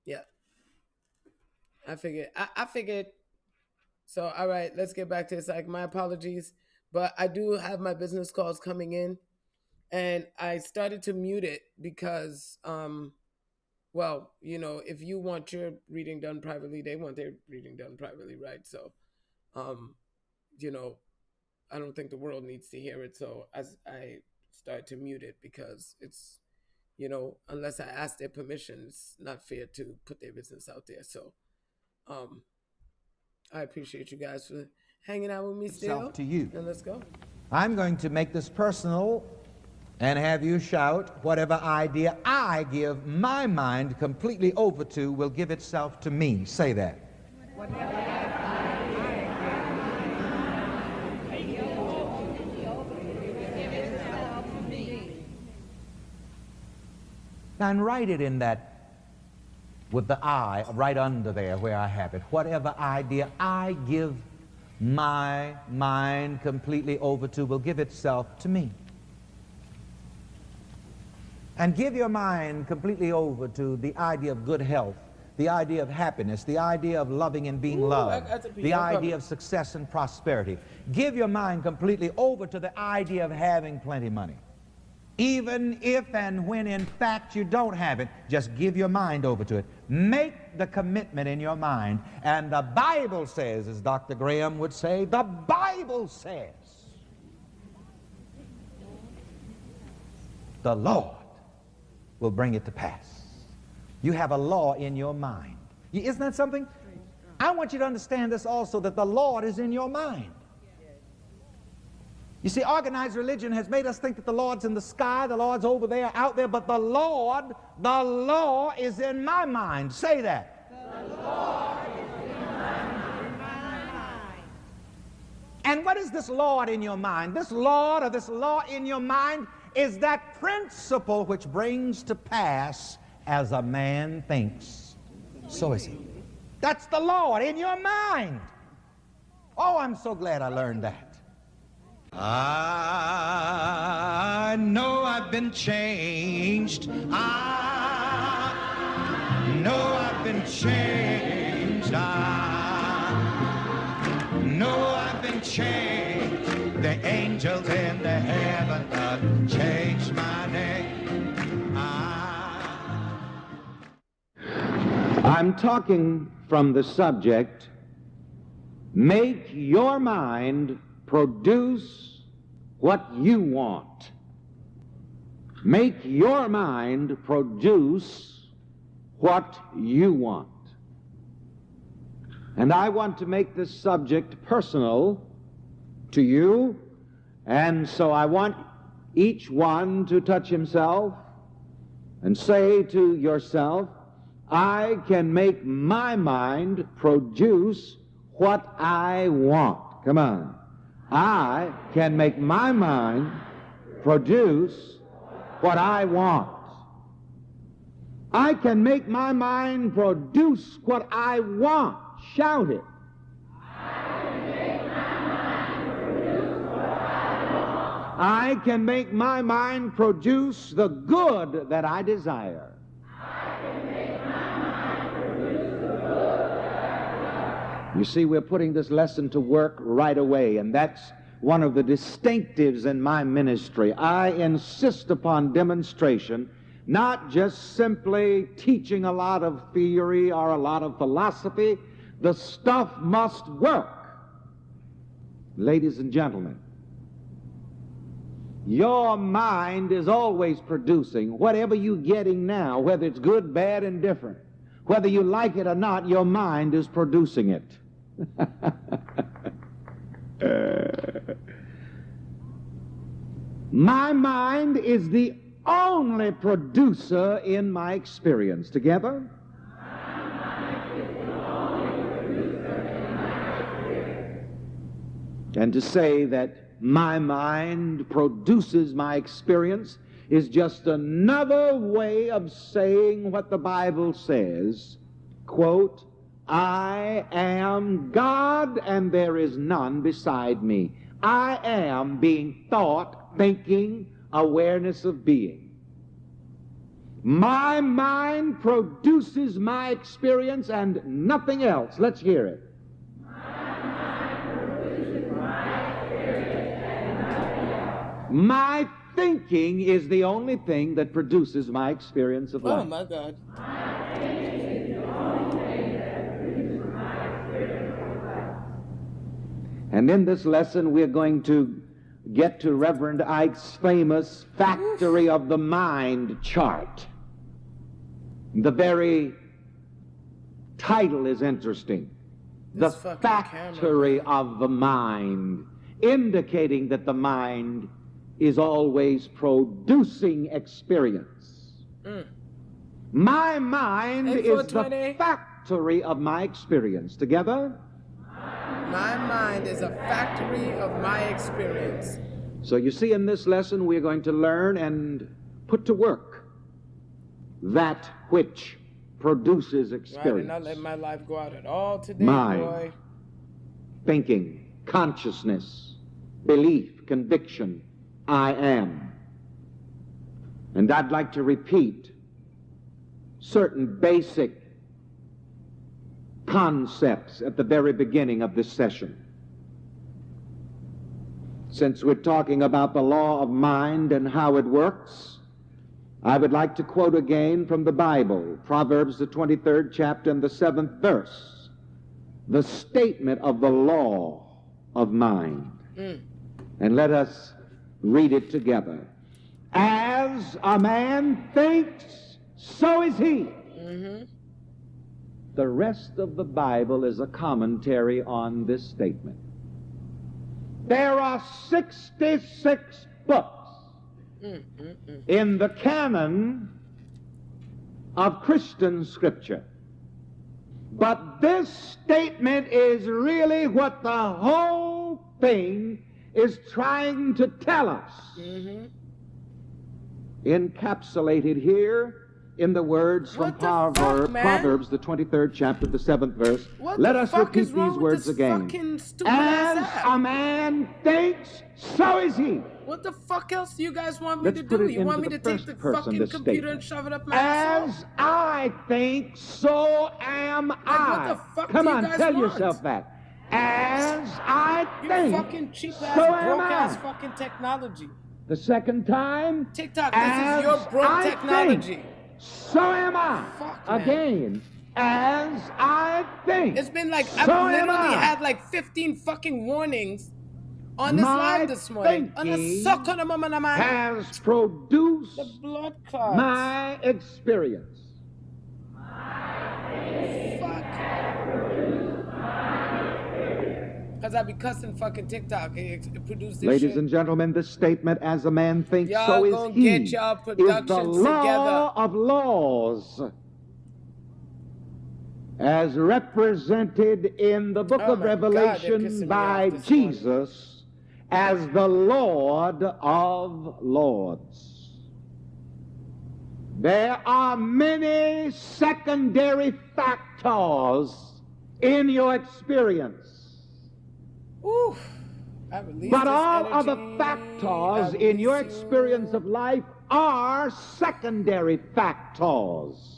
Yeah. I figured. So, all right, let's get back to this. Like, my apologies, but I do have my business calls coming in, and I started to mute it because, well, you know, if you want your reading done privately, they want their reading done privately, right? So, um, you know, I don't think the world needs to hear it. So, as I started to mute it because it's, you know, unless I ask their permission, it's not fair to put their business out there. So, um, I appreciate you guys for hanging out with me still. To you. And let's go. I'm going to make this personal and have you shout, whatever idea I give my mind completely over to will give itself to me. Say that. And write it in that with the I right under there where I have it. Whatever idea I give my mind completely over to will give itself to me. And give your mind completely over to the idea of good health, the idea of happiness, the idea of loving and being loved, the idea of success and prosperity. Give your mind completely over to the idea of having plenty of money. Even if and when in fact you don't have it, just give your mind over to it. Make the commitment in your mind. And the Bible says, as Dr. Graham would say, the Bible says, the Lord will bring it to pass. You have a law in your mind. Isn't that something? I want you to understand this also, that the Lord is in your mind. You see, organized religion has made us think that the Lord's in the sky, the Lord's over there, out there, but the Lord, the law is in my mind. Say that. The Lord is in my mind. And what is this Lord in your mind? This Lord or this law in your mind is that principle which brings to pass as a man thinks. So is he. That's the Lord in your mind. Oh, I'm so glad I learned that. I know I've been changed. I know I've been changed. I know I've been changed. The angels in the heaven have changed my name. I'm talking from the subject, make your mind produce what you want. Make your mind produce what you want. And I want to make this subject personal to you, and so I want each one to touch himself and say to yourself, I can make my mind produce what I want. Come on. I can make my mind produce what I want. I can make my mind produce what I want. Shout it. I can make my mind produce the good that I desire. You see, we're putting this lesson to work right away, and that's one of the distinctives in my ministry. I insist upon demonstration, not just simply teaching a lot of theory or a lot of philosophy. The stuff must work. Ladies and gentlemen, your mind is always producing whatever you're getting now, whether it's good, bad, and different. Whether you like it or not, your mind is producing it. My mind is the only producer in my experience. Together? And to say that my mind produces my experience is just another way of saying what the Bible says, quote, I am God and there is none beside me. I am being thought, thinking, awareness of being. My mind produces my experience and nothing else. Let's hear it. My thinking is the only thing that produces my experience of life. Oh my God. And in this lesson, we're going to get to Reverend Ike's famous Factory of the Mind chart. The very title is interesting. This The fucking Factory camera. of the Mind, indicating that the mind is always producing experience. My mind Hey, is 420. the factory of my experience. Together? My mind is a factory of my experience. So you see, in this lesson, we're going to learn and put to work that which produces Right, and experience. not let my life go out at all today, Mind. boy. Thinking, consciousness, belief, conviction, I am. And I'd like to repeat certain basic concepts at the very beginning of this session. Since we're talking about the law of mind and how it works, I would like to quote again from the Bible, Proverbs, the 23rd chapter and the 7th verse, the statement of the law of mind. And let us read it together. As a man thinks, so is he. The rest of the Bible is a commentary on this statement. There are 66 books in the canon of Christian scripture. But this statement is really what the whole thing is trying to tell us. Encapsulated here in the words from What the fuck, man? Proverbs, the 23rd chapter, the 7th verse. What Let the us fuck repeat is wrong these with words this again. fucking stupid As ass app? a man thinks, so is he. What the fuck else do you guys want me Let's to put do? it You want me into to the take the first person, fucking this computer statement. and shove it up my asshole? As I think, so am I. what the fuck Come do you on, guys tell want? yourself that. As I You think, fucking cheap so ass, am broke ass I. fucking technology. The second time, TikTok, this as is your broke I technology. think, so am I. Fuck, man. Again, as I think, It's been like, so I've am literally I. had like 15 fucking warnings on this My live this morning. And I thinking suck on the mama, man. has produced The blood clots. my experience. Fuck. Because I be cussing fucking TikTok. It produced this Ladies shit. and gentlemen, this statement, as a man thinks, Y'all so is gonna he, get y'all is the productions law together. of laws as represented in the book Oh of my God, they're Revelation pissing me by off this morning. Jesus as the Lord of Lords. There are many secondary factors in your experience. Ooh, I released But this all energy. other factors I in your release you. experience of life are secondary factors.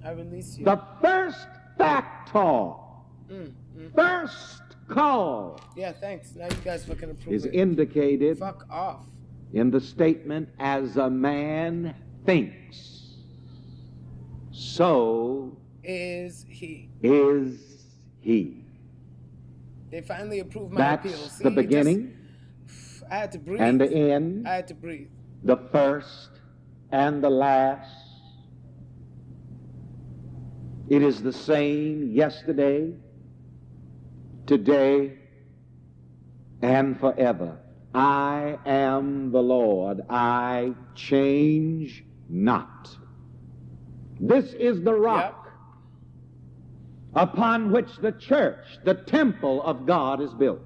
I release you. The first factor, first call, Yeah, thanks. Now you guys fucking approve is it. indicated Fuck off. in the statement, as a man thinks, so Is he? is he. They finally approved my That's appeal. See, the it beginning just, I had to breathe. and the end, I had to breathe. the first and the last. It is the same yesterday, today, and forever. I am the Lord. I change not. This is the rock upon which the church, the temple of God, is built.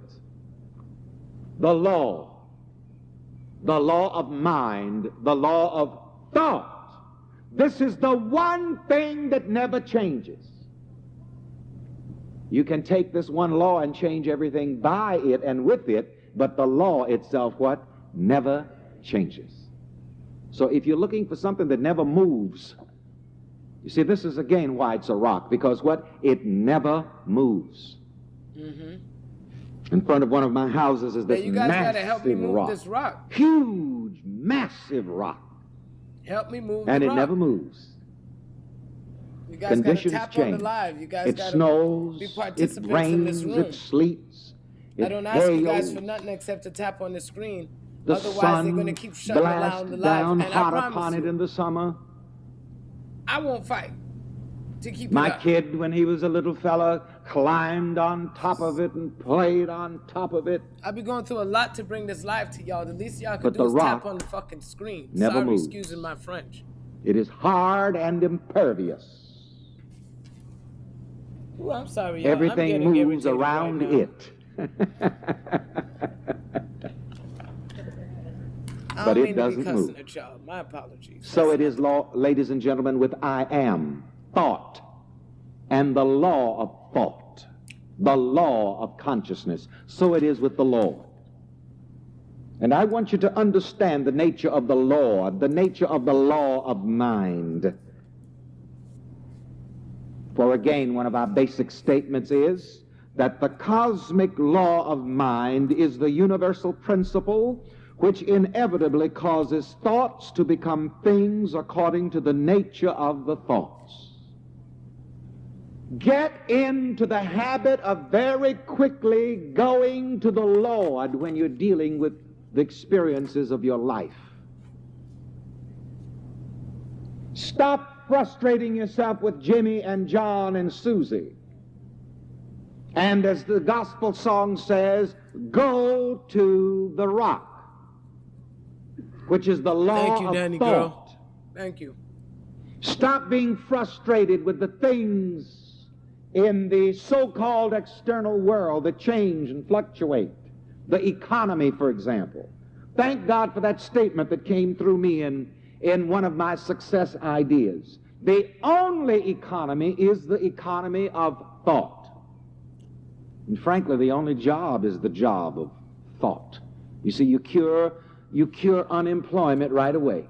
The law of mind, the law of thought. This is the one thing that never changes. You can take this one law and change everything by it and with it, but the law itself, what? Never changes. So if you're looking for something that never moves, you see, this is again why it's a rock, because what? It never moves. In front of one of my houses is this you guys gotta help me massive move rock. this rock. Huge, massive rock. Help me move And the it rock. never moves. You guys gotta Conditions tap change. on the live. You guys It gotta snows, be it participants in this rains, room. it sleets, it I don't ask you guys hails. for nothing except to tap on the screen. The Otherwise, sun they're gonna keep shutting blasts down the live. down And I hot upon promise it you, in the summer. I won't fight to keep My it up. kid, when he was a little fella, climbed on top of it and played on top of it. I've been going through a lot to bring this live to y'all. The least y'all But could do the is tap rock on the fucking screen. never Sorry, moves. excusing my French. It is hard and impervious. Ooh, I'm sorry, y'all. I'm Everything getting moves irritated around right now. it. I But don't it mean to be doesn't cussing move. at y'all. My apologies. So it is, ladies and gentlemen, with I am, thought, and the law of thought, the law of consciousness. So it is with the Lord. And I want you to understand the nature of the Lord, the nature of the law of mind. For again, one of our basic statements is that the cosmic law of mind is the universal principle which inevitably causes thoughts to become things according to the nature of the thoughts. Get into the habit of very quickly going to the Lord when you're dealing with the experiences of your life. Stop frustrating yourself with Jimmy and John and Susie. And as the gospel song says, go to the rock, which is the law Thank you, of Danny thought. girl. Thank you. Stop being frustrated with the things in the so-called external world that change and fluctuate. The economy, for example. Thank God for that statement that came through me in one of my success ideas. The only economy is the economy of thought. And frankly, the only job is the job of thought. You see, you cure unemployment right away.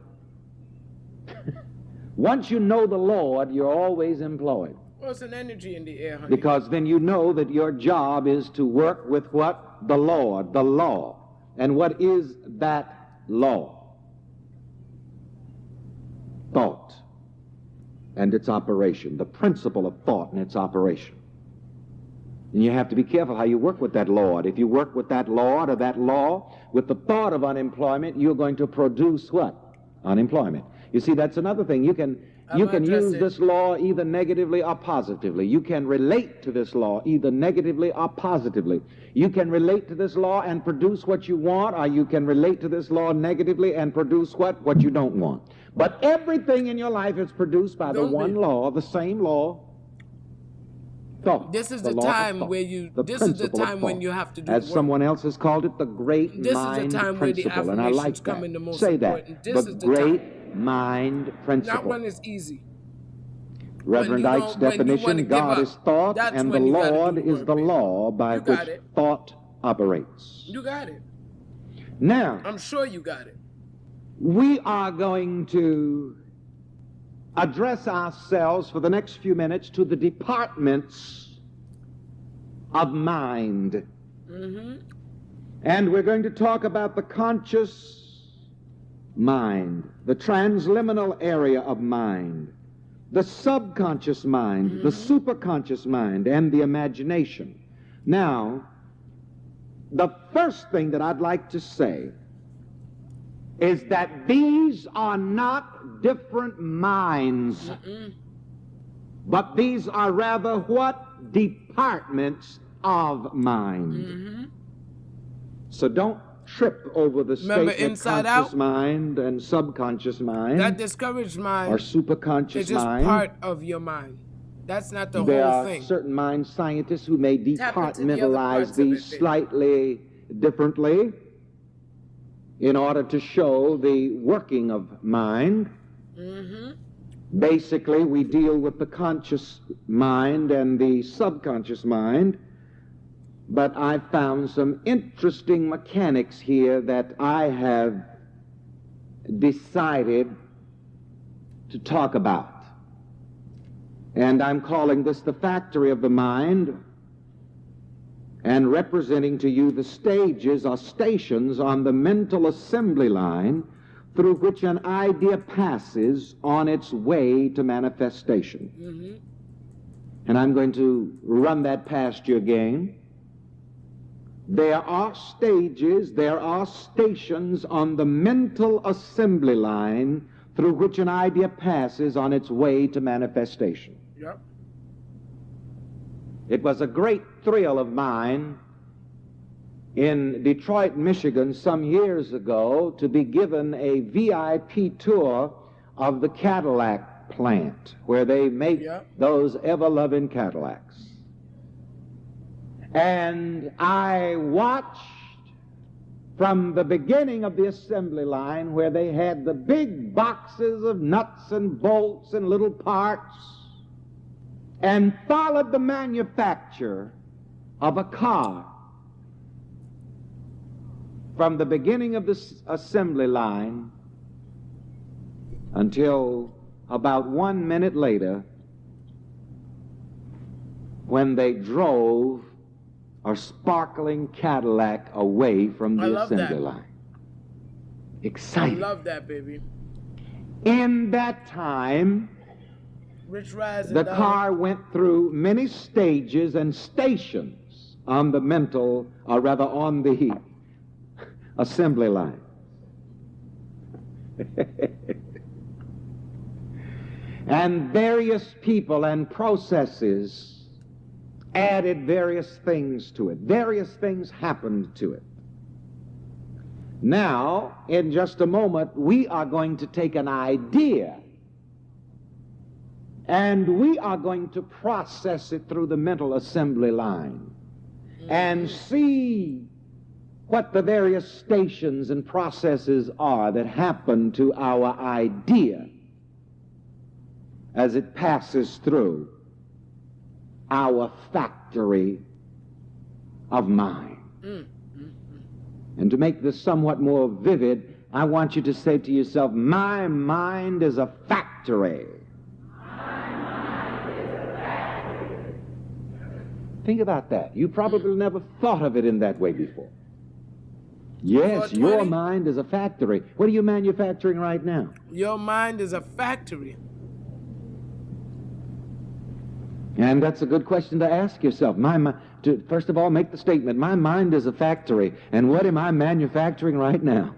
Once you know the Lord, you're always employed. Well, it's an energy in the air, honey. Because then you know that your job is to work with what? The Lord, the law. And what is that law? Thought and its operation, the principle of thought and its operation. And you have to be careful how you work with that Lord. If you work with that Lord or that law with the thought of unemployment, you're going to produce what? Unemployment. You see, that's another thing. You can use this law either negatively or positively. You can relate to this law either negatively or positively. You can relate to this law and produce what you want, or you can relate to this law negatively and produce what you don't want. But everything in your life is produced by the one law, the same law. Thought. This is the the law of time thought, where you. the This is the principle of time when thought. you have to do As the work. someone else has called it, the great This mind is the time where the principle, and I like affirmations come that. in the most Say important. that. This The is the great time. mind principle. Not when it's easy. Reverend When you Ike's don't- when you wanna definition, give God up, is thought, that's and the when you gotta do Lord the is work, the baby. law by You got which it. thought operates. You got it. Now, I'm sure you got it. we are going to address ourselves for the next few minutes to the departments of mind. And we're going to talk about the conscious mind, the transliminal area of mind, the subconscious mind, the superconscious mind, and the imagination. Now, the first thing that I'd like to say is that these are not different minds, but these are rather what? Departments of mind. So don't trip over the Remember statement Inside conscious Out? mind and subconscious mind That discouraged mind or superconscious is just mind. part of your mind. That's not the There whole are thing. certain mind scientists who may Tap into the other parts departmentalize of these it, baby. slightly differently in order to show the working of mind. Basically, we deal with the conscious mind and the subconscious mind, but I found some interesting mechanics here that I have decided to talk about. And I'm calling this the factory of the mind, and representing to you the stages or stations on the mental assembly line through which an idea passes on its way to manifestation. Mm-hmm. And I'm going to run that past you again. There are stages, there are stations on the mental assembly line through which an idea passes on its way to manifestation. Yep. It was a great thrill of mine in Detroit, Michigan, some years ago, to be given a VIP tour of the Cadillac plant, where they make those ever-loving Cadillacs. And I watched from the beginning of the assembly line, where they had the big boxes of nuts and bolts and little parts, and followed the manufacture of a car from the beginning of the assembly line until about 1 minute later, when they drove a sparkling Cadillac away from the assembly line. Exciting. I love that, baby. In that time, Rich Rising, the car went through many stages and stations on the mental, or rather on the assembly line. And various people and processes added various things to it. Various things happened to it. Now, in just a moment, we are going to take an idea and we are going to process it through the mental assembly line and see what the various stations and processes are that happen to our idea as it passes through our factory of mind. And to make this somewhat more vivid, I want you to say to yourself, my mind is a factory. Think about that. You probably never thought of it in that way before. Yes, your mind is a factory. What are you manufacturing right now? Your mind is a factory. And that's a good question to ask yourself. First of all, make the statement, my mind is a factory, and what am I manufacturing right now?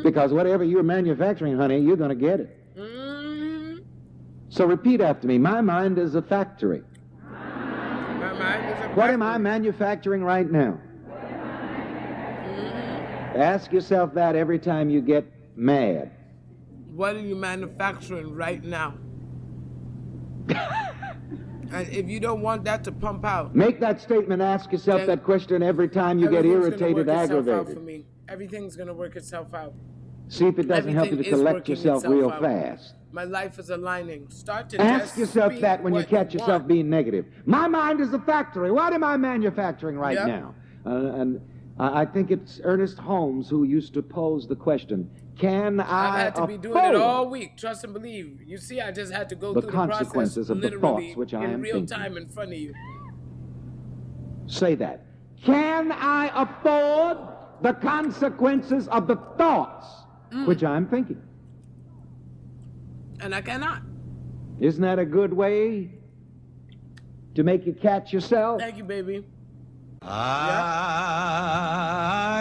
Because whatever you're manufacturing, honey, you're going to get it. So repeat after me, my mind is a factory. My mind is a factory. What am I manufacturing right now? Ask yourself that every time you get mad. What are you manufacturing right now? And if you don't want that to pump out, make that statement, ask yourself that question every time you get irritated, aggravated. For me. Everything's going to work itself out. See if it doesn't help you to collect yourself real fast. My life is aligning. Start to ask yourself that when you catch yourself being negative. My mind is a factory. What am I manufacturing right now? And I think it's Ernest Holmes who used to pose the question, can I've had to be doing it all week. Trust and believe. You see, I just had to go through the consequences of the thoughts which I am in real time in front of you. Say that. Can I afford the consequences of the thoughts which I'm thinking? And I cannot. Isn't that a good way to make you catch yourself? Thank you, baby. I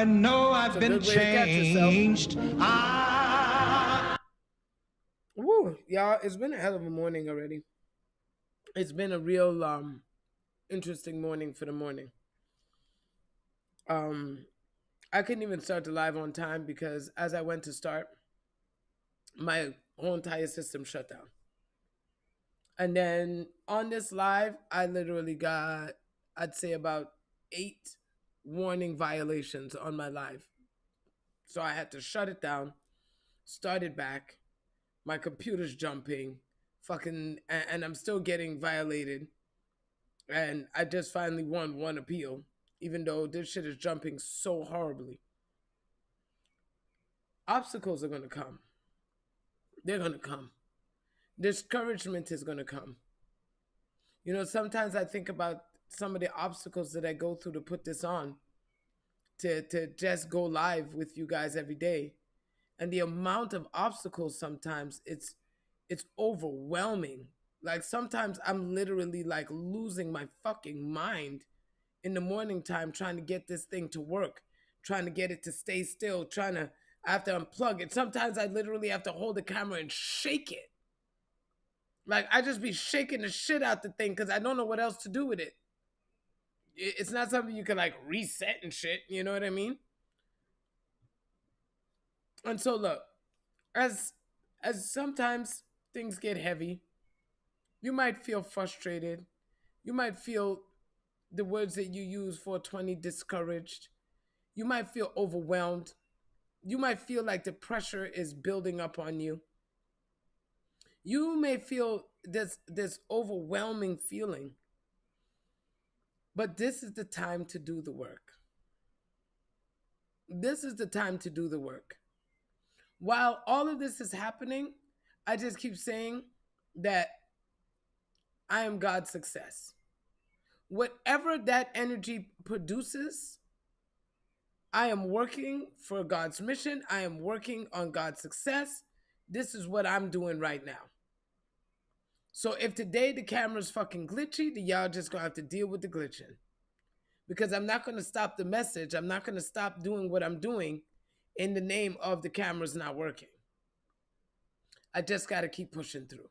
know I've been changed. Woo, y'all, it's been a hell of a morning already. It's been a real interesting morning for the morning. I couldn't even start the live on time because as I went to start, my whole entire system shut down. And then on this live, I literally got, I'd say about 8 warning violations on my live. So I had to shut it down, start it back. My computer's jumping, and I'm still getting violated. And I just finally won one appeal, even though this shit is jumping so horribly. Obstacles are going to come. They're going to come. Discouragement is going to come. You know, sometimes I think about some of the obstacles that I go through to put this on, to just go live with you guys every day. And the amount of obstacles sometimes it's overwhelming. Like sometimes I'm literally like losing my fucking mind in the morning time trying to get this thing to work, trying to get it to stay still, trying to I have to unplug it. Sometimes I literally have to hold the camera and shake it. Like I just be shaking the shit out the thing because I don't know what else to do with it. It's not something you can like reset and shit. You know what I mean? And so look, as sometimes things get heavy, you might feel frustrated. You might feel the words that you use for 20 discouraged. You might feel overwhelmed. You might feel like the pressure is building up on you. You may feel this overwhelming feeling. But this is the time to do the work. This is the time to do the work. While all of this is happening, I just keep saying that I am God's success. Whatever that energy produces, I am working for God's mission. I am working on God's success. This is what I'm doing right now. So if today the camera's fucking glitchy, then y'all just gonna have to deal with the glitching. Because I'm not gonna stop the message. I'm not gonna stop doing what I'm doing in the name of the camera's not working. I just gotta keep pushing through.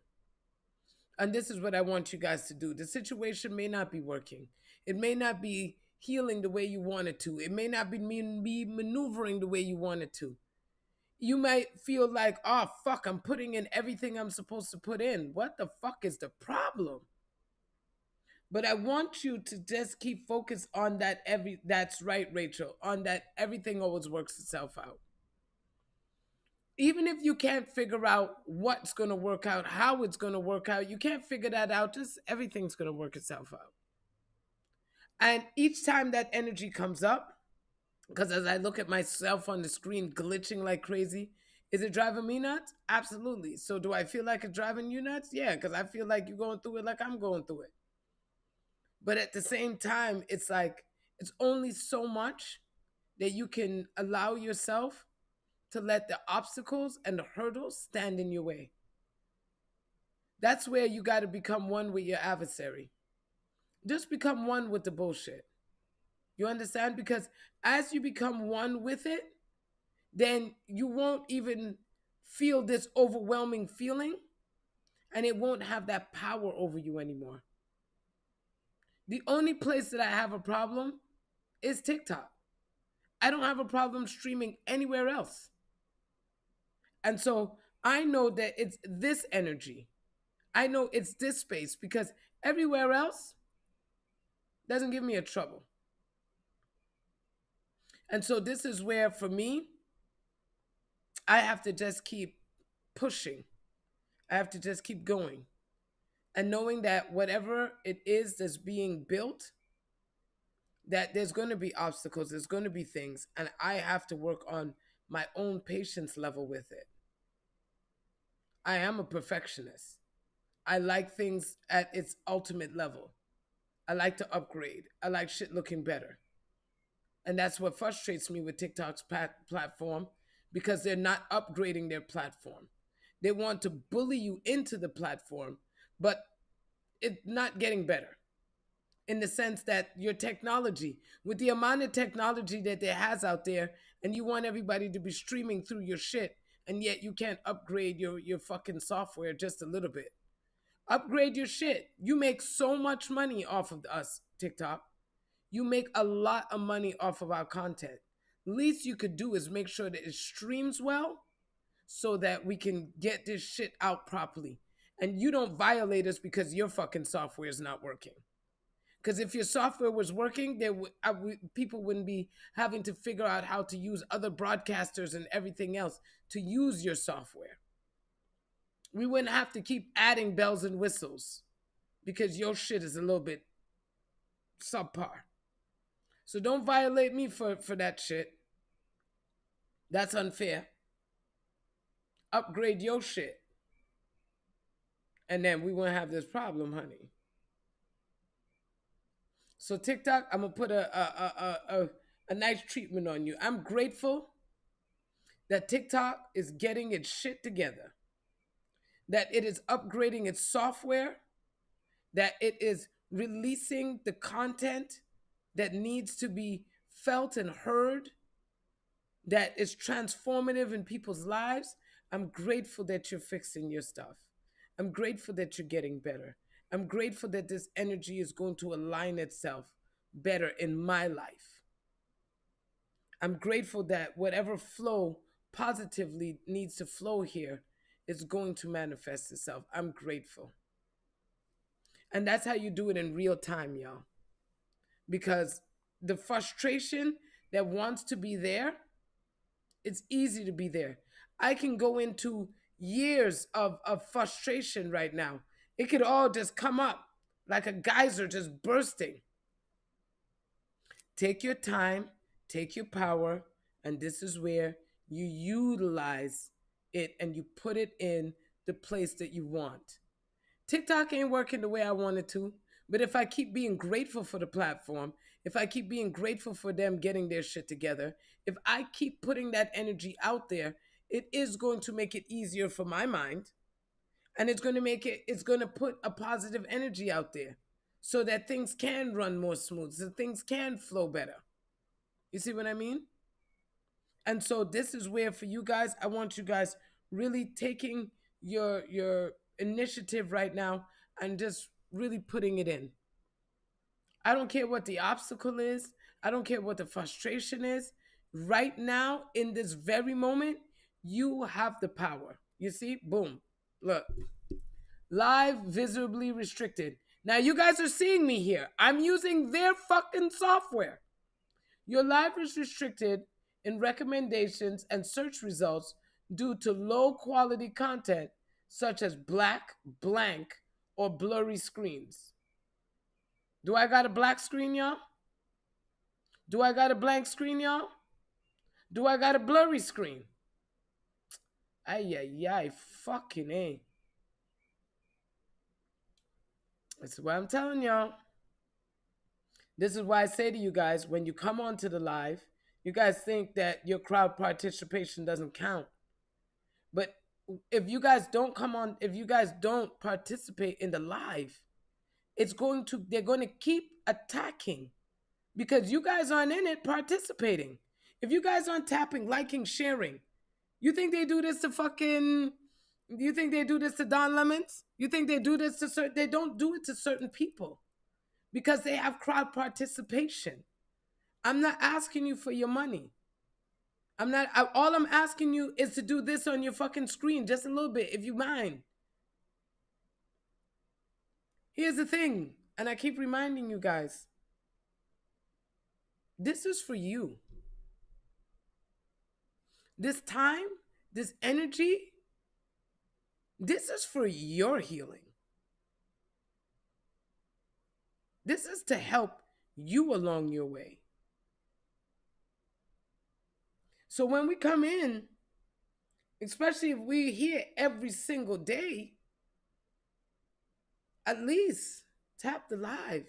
And this is what I want you guys to do. The situation may not be working. It may not be healing the way you want it to. It may not be maneuvering the way you want it to. You might feel like, oh, fuck, I'm putting in everything I'm supposed to put in. What the fuck is the problem? But I want you to just keep focused on that that's right, Rachel, on that everything always works itself out. Even if you can't figure out what's going to work out, how it's going to work out, you can't figure that out, just everything's going to work itself out. And each time that energy comes up, because as I look at myself on the screen glitching like crazy, is it driving me nuts? Absolutely. So do I feel like it's driving you nuts? Yeah, because I feel like you're going through it like I'm going through it. But at the same time, it's like, it's only so much that you can allow yourself to let the obstacles and the hurdles stand in your way. That's where you got to become one with your adversary. Just become one with the bullshit. You understand? Because as you become one with it, then you won't even feel this overwhelming feeling, and it won't have that power over you anymore. The only place that I have a problem is TikTok. I don't have a problem streaming anywhere else. And so I know that it's this energy. I know it's this space because everywhere else doesn't give me a trouble. And so this is where, for me, I have to just keep pushing. I have to just keep going. And knowing that whatever it is that's being built, that there's going to be obstacles, there's going to be things, and I have to work on my own patience level with it. I am a perfectionist. I like things at its ultimate level. I like to upgrade. I like shit looking better. And that's what frustrates me with TikTok's platform, because they're not upgrading their platform. They want to bully you into the platform, but it's not getting better. In the sense that your technology, with the amount of technology that there has out there, and you want everybody to be streaming through your shit, and yet you can't upgrade your fucking software just a little bit. Upgrade your shit. You make so much money off of us, TikTok. You make a lot of money off of our content. Least you could do is make sure that it streams well so that we can get this shit out properly. And you don't violate us because your fucking software is not working. Because if your software was working, people wouldn't be having to figure out how to use other broadcasters and everything else to use your software. We wouldn't have to keep adding bells and whistles because your shit is a little bit subpar. So don't violate me for that shit. That's unfair. Upgrade your shit, and then we won't have this problem, honey. So TikTok, I'm gonna put a nice treatment on you. I'm grateful that TikTok is getting its shit together, that it is upgrading its software, that it is releasing the content that needs to be felt and heard, that is transformative in people's lives. I'm grateful that you're fixing your stuff. I'm grateful that you're getting better. I'm grateful that this energy is going to align itself better in my life. I'm grateful that whatever flow positively needs to flow here is going to manifest itself. I'm grateful. And that's how you do it in real time, y'all. Because the frustration that wants to be there, it's easy to be there. I can go into years of frustration right now. It could all just come up like a geyser just bursting. Take your time, take your power, and this is where you utilize it and you put it in the place that you want. TikTok ain't working the way I want it to, but if I keep being grateful for the platform, if I keep being grateful for them getting their shit together, if I keep putting that energy out there, it is going to make it easier for my mind, and it's going to put a positive energy out there so that things can run more smooth, so things can flow better. You see what I mean? And so this is where for you guys, I want you guys really taking your initiative right now and just really putting it in. I don't care what the obstacle is. I don't care what the frustration is. Right now, in this very moment, you have the power. You see? Boom. Look. Live visibly restricted. Now you guys are seeing me here. I'm using their fucking software. Your live is restricted in recommendations and search results due to low quality content such as black, blank, or blurry screens. Do I got a black screen, y'all? Do I got a blank screen, y'all? Do I got a blurry screen? Ay, ay, ay, fucking A. That's what I'm telling y'all. This is why I say to you guys, when you come onto the live, you guys think that your crowd participation doesn't count. But if you guys don't come on, if you guys don't participate in the live, they're going to keep attacking because you guys aren't in it participating. If you guys aren't tapping, liking, sharing, you think they do this to fucking, you think they do this to Don Lemons? You think they do this to certain, they don't do it to certain people because they have crowd participation. I'm not asking you for your money. All I'm asking you is to do this on your fucking screen just a little bit, if you mind. Here's the thing, and I keep reminding you guys, this is for you. This time, this energy, this is for your healing. This is to help you along your way. So when we come in, especially if we're here every single day, at least tap the live.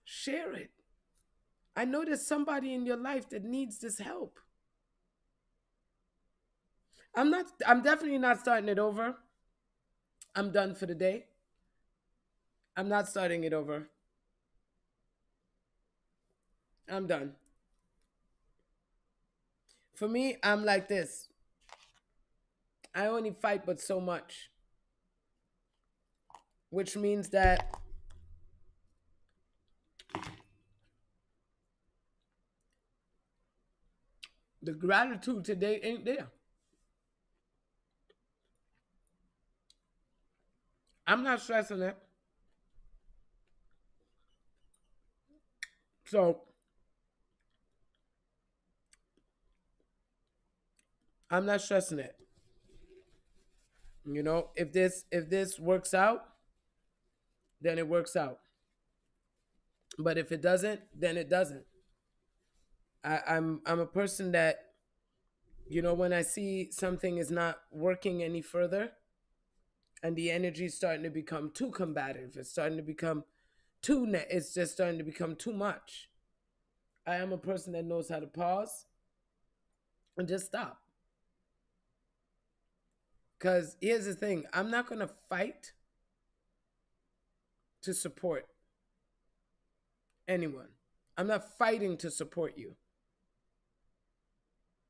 Share it. I know there's somebody in your life that needs this help. I'm definitely not starting it over. I'm done for the day. I'm not starting it over. I'm done. For me, I'm like this. I only fight but so much. Which means that the gratitude today ain't there. I'm not stressing it. So I'm not stressing it. You know, if this works out, then it works out. But if it doesn't, then it doesn't. I'm a person that You know, when I see something is not working any further and the energy is starting to become too combative, it's starting to become it's just starting to become too much. I am a person that knows how to pause and just stop. Because here's the thing, I'm not going to fight to support anyone. I'm not fighting to support you.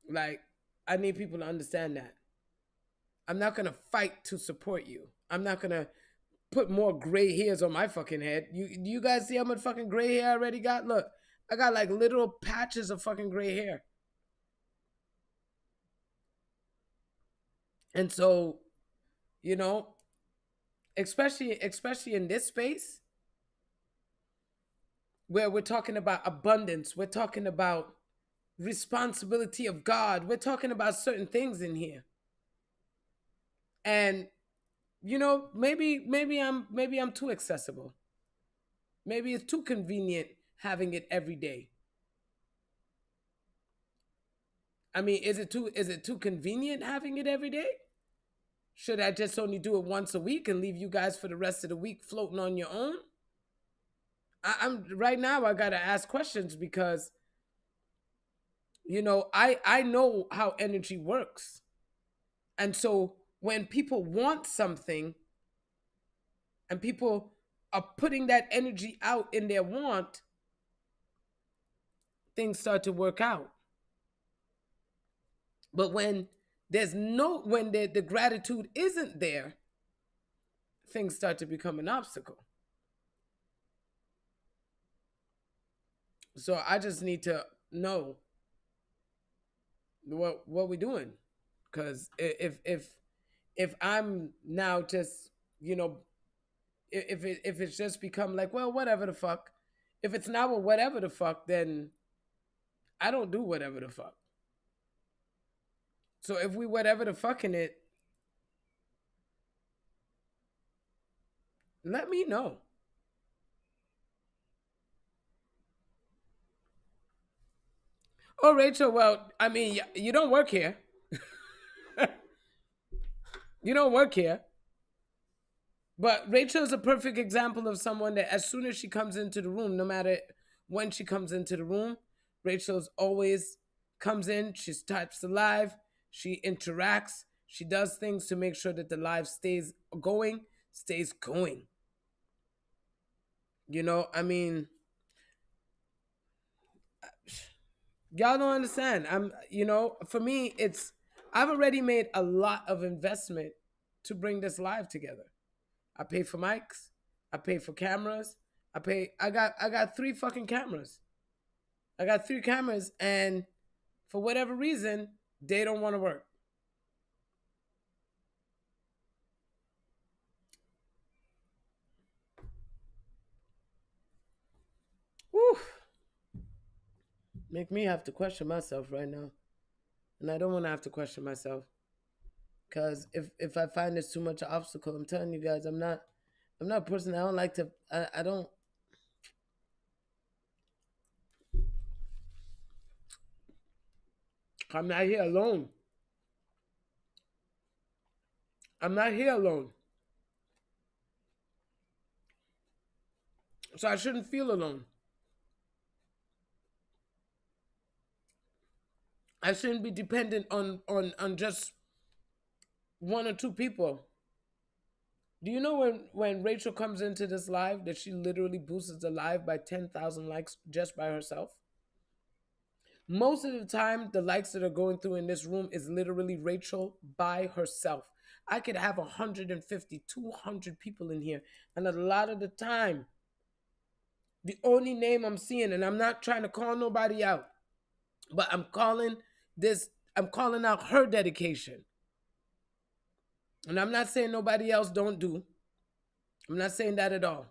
Like, I need people to understand that. I'm not going to fight to support you. I'm not going to put more gray hairs on my fucking head. You guys see how much fucking gray hair I already got? Look, I got like literal patches of fucking gray hair. And so, you know, especially in this space where we're talking about abundance, we're talking about responsibility of God, we're talking about certain things in here. And you know, maybe I'm too accessible. Maybe it's too convenient having it every day. I mean, is it too convenient having it every day? Should I just only do it once a week and leave you guys for the rest of the week floating on your own? I'm right now. I gotta ask questions because you know I know how energy works, and so when people want something and people are putting that energy out in their want, things start to work out. But when the gratitude isn't there, things start to become an obstacle. So I just need to know what we doing, because if I'm now just if it's just become like, well, whatever the fuck. If it's now a whatever the fuck, then I don't do whatever the fuck. So if we whatever the fuck in it, let me know. Oh, Rachel, well, I mean, you don't work here. You don't work here. But Rachel is a perfect example of someone that as soon as she comes into the room, no matter when she comes into the room, Rachel's always comes in, she starts the live, she interacts, she does things to make sure that the live stays going. You know, I mean, y'all don't understand. For me, I've already made a lot of investment to bring this live together. I pay for mics. I pay for cameras. I got three fucking cameras. I got three cameras, and for whatever reason, they don't want to work. Whew. Make me have to question myself right now. And I don't want to have to question myself. Because if I find there's too much obstacle, I'm telling you guys, I'm not a person. I don't like to. I don't. I'm not here alone. I'm not here alone. So I shouldn't feel alone. I shouldn't be dependent on just one or two people. Do you know when Rachel comes into this live that she literally boosts the live by 10,000 likes just by herself? Most of the time, the likes that are going through in this room is literally Rachel by herself. I could have 150, 200 people in here. And a lot of the time, the only name I'm seeing, and I'm not trying to call nobody out, but I'm calling out her dedication. And I'm not saying nobody else don't do. I'm not saying that at all.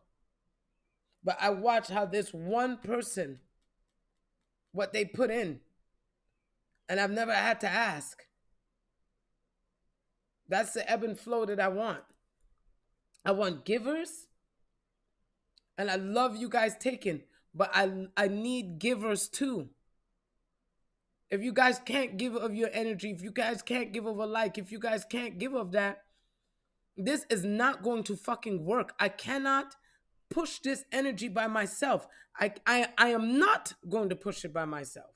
But I watch how this one person, what they put in, and I've never had to ask. That's the ebb and flow that I want. I want givers, and I love you guys taking, but I need givers too. If you guys can't give of your energy, if you guys can't give of a like, if you guys can't give of that, this is not going to fucking work. I cannot push this energy by myself. I am not going to push it by myself.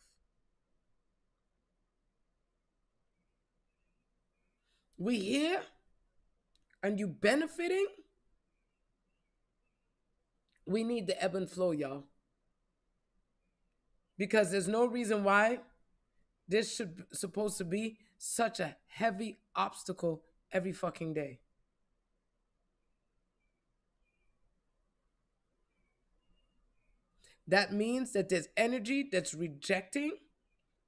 We here and you benefiting. We need the ebb and flow, y'all. Because there's no reason why this should supposed to be such a heavy obstacle every fucking day. That means that there's energy that's rejecting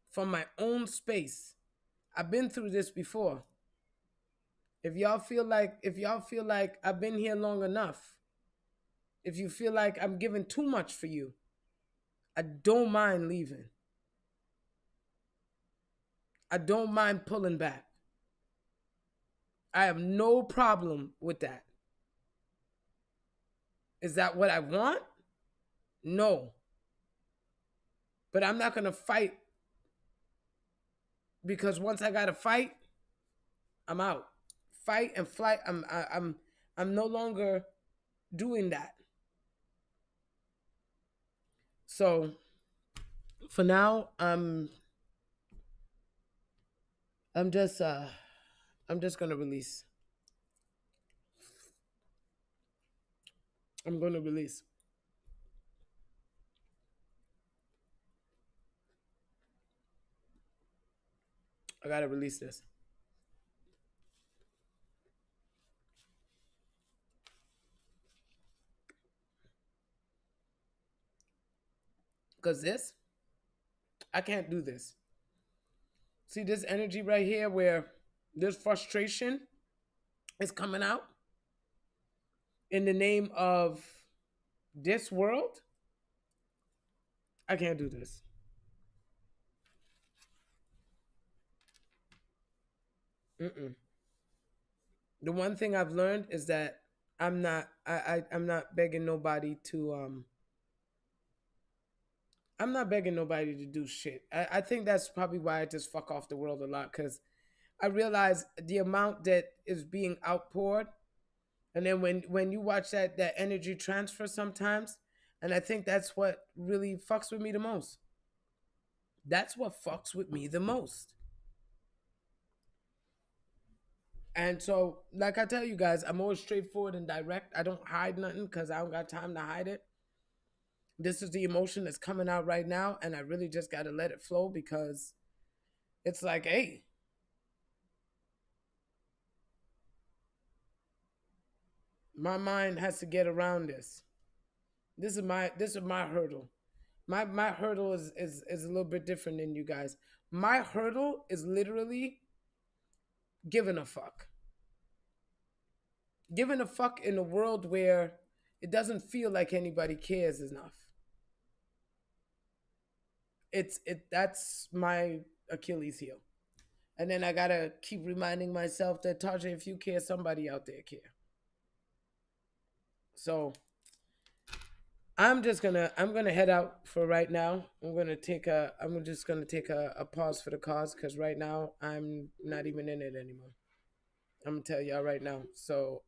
from my own space. I've been through this before. If y'all feel like I've been here long enough, if you feel like I'm giving too much for you, I don't mind leaving. I don't mind pulling back. I have no problem with that. Is that what I want? No. But I'm not going to fight, because once I got to fight, I'm out. Fight and flight, I'm no longer doing that. So for now, I'm just going to release. I'm going to release. I got to release this. Because this, I can't do this. See this energy right here where this frustration is coming out in the name of this world? I can't do this. Mm-mm. The one thing I've learned is that I'm not begging nobody to I'm not begging nobody to do shit. I think that's probably why I just fuck off the world a lot, because I realize the amount that is being outpoured, and then when you watch that energy transfer sometimes, and I think that's what really fucks with me the most. That's what fucks with me the most. And so, like I tell you guys, I'm always straightforward and direct. I don't hide nothing because I don't got time to hide it. This is the emotion that's coming out right now, and I really just got to let it flow, because it's like, hey, my mind has to get around this. This is my hurdle. My hurdle is a little bit different than you guys. My hurdle is literally giving a fuck. Giving a fuck in a world where it doesn't feel like anybody cares enough. That's my Achilles heel. And then I gotta keep reminding myself that, Taja, if you care, somebody out there care. So I'm gonna head out for right now. I'm just gonna take a pause for the cause, because right now I'm not even in it anymore. I'm gonna tell y'all right now. So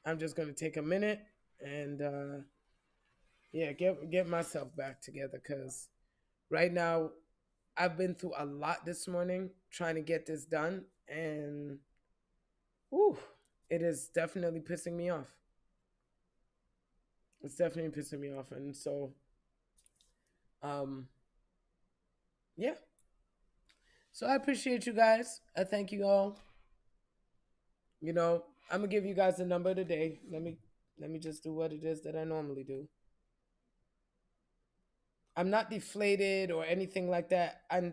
I'm just gonna take a minute and get myself back together, because right now I've been through a lot this morning trying to get this done, and whew, it is definitely pissing me off. It's definitely pissing me off, and so yeah. So I appreciate you guys. I thank you all. You know, I'm gonna give you guys the number today. Let me just do what it is that I normally do. I'm not deflated or anything like that. I'm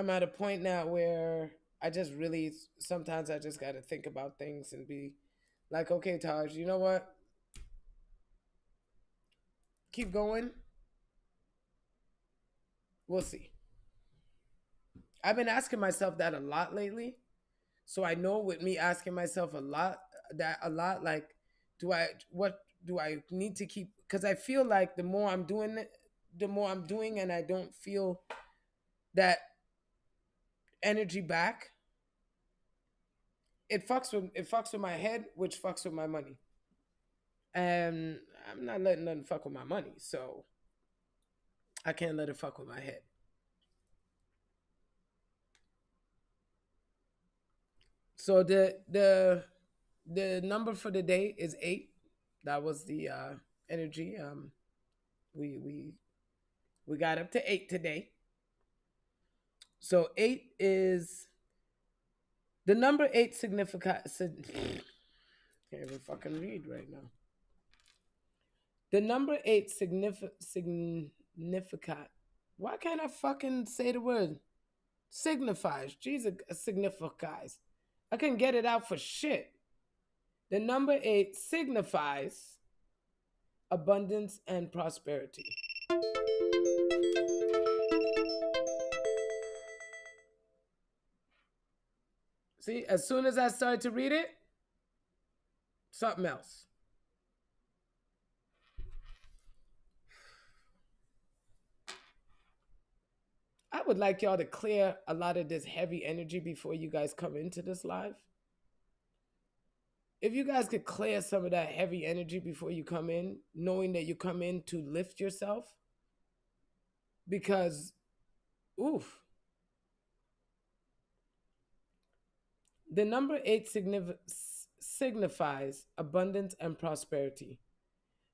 at a point now where I just really, sometimes I just got to think about things and be like, okay, Taj, you know what? Keep going. We'll see. I've been asking myself that a lot lately. So I know with me asking myself a lot, like, what do I need to keep? Because I feel like the more I'm doing it, the more I'm doing, and I don't feel that energy back. It fucks with my head, which fucks with my money, and I'm not letting nothing fuck with my money, so I can't let it fuck with my head. So the number for the day is 8. That was the energy. We we we got up to 8 today. So 8 is the number 8 significant. Can't even fucking read right now. The number 8 significant. Why can't I fucking say the word? Signifies. Jesus, signifies. I couldn't get it out for shit. The number 8 signifies abundance and prosperity. See, as soon as I started to read it, something else. I would like y'all to clear a lot of this heavy energy before you guys come into this live. If you guys could clear some of that heavy energy before you come in, knowing that you come in to lift yourself, because, oof, the number 8 signifies abundance and prosperity.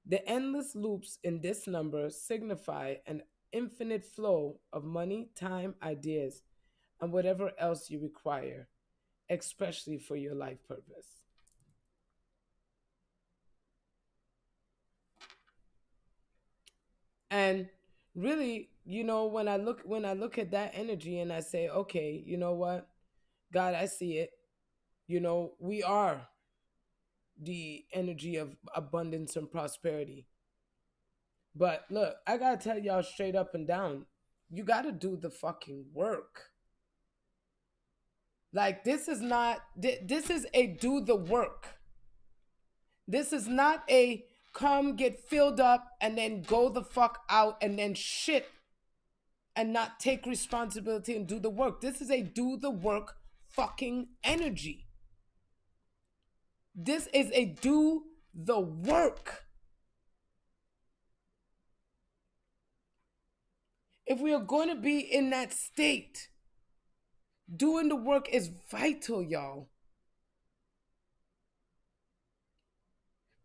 The endless loops in this number signify an infinite flow of money, time, ideas, and whatever else you require, especially for your life purpose. And really, when I look at that energy and I say, okay, you know what? God, I see it. We are the energy of abundance and prosperity. But look, I gotta tell y'all straight up and down, you gotta do the fucking work. Like, this is not, this is a do the work. This is not a come get filled up and then go the fuck out and then shit and not take responsibility and do the work. This is a do the work fucking energy. This is a do the work. If we are going to be in that state, doing the work is vital, y'all.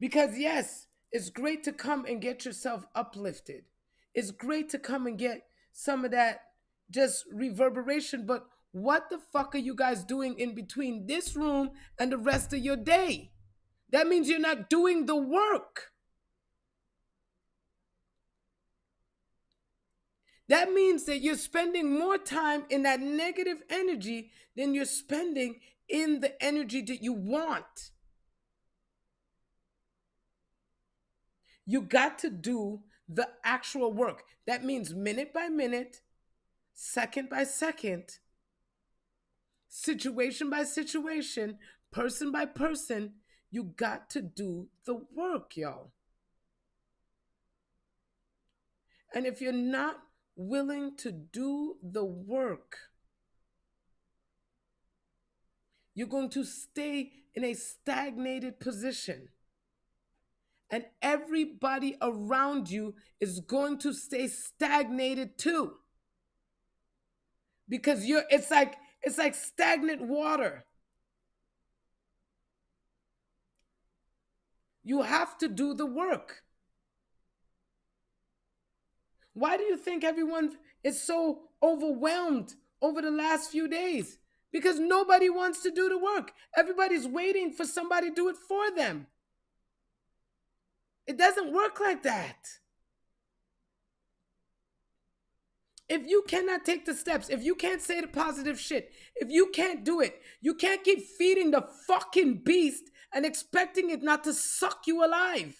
Because yes, it's great to come and get yourself uplifted. It's great to come and get some of that just reverberation, but what the fuck are you guys doing in between this room and the rest of your day? That means you're not doing the work. That means that you're spending more time in that negative energy than you're spending in the energy that you want. You got to do the actual work. That means minute by minute, second by second, situation by situation, person by person. You got to do the work, y'all. And if you're not willing to do the work, you're going to stay in a stagnated position. And everybody around you is going to stay stagnated too. Because it's like stagnant water. You have to do the work. Why do you think everyone is so overwhelmed over the last few days? Because nobody wants to do the work. Everybody's waiting for somebody to do it for them. It doesn't work like that. If you cannot take the steps, if you can't say the positive shit, if you can't do it, you can't keep feeding the fucking beast and expecting it not to suck you alive.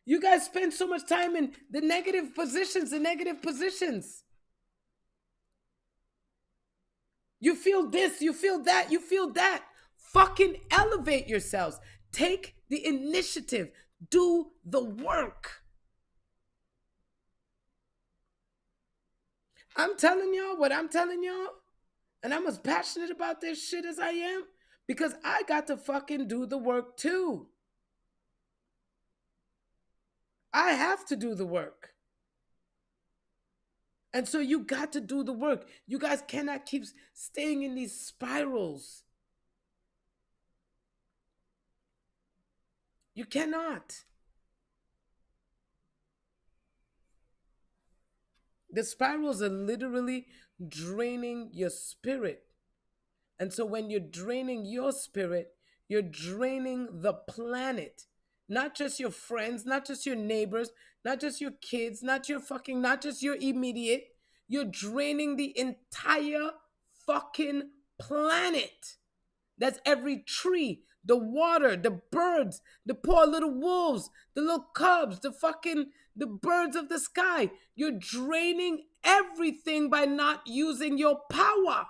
You guys spend so much time in the negative positions. You feel this, you feel that, you feel that. Fucking elevate yourselves. Take the initiative. Do the work. I'm telling y'all what I'm telling y'all, and I'm as passionate about this shit as I am because I got to fucking do the work too. I have to do the work. And so you got to do the work. You guys cannot keep staying in these spirals. You cannot. The spirals are literally draining your spirit. And so when you're draining your spirit, you're draining the planet. Not just your friends, not just your neighbors, not just your kids, not just your immediate. You're draining the entire fucking planet. That's every tree, the water, the birds, the poor little wolves, the little cubs, the birds of the sky. You're draining everything by not using your power.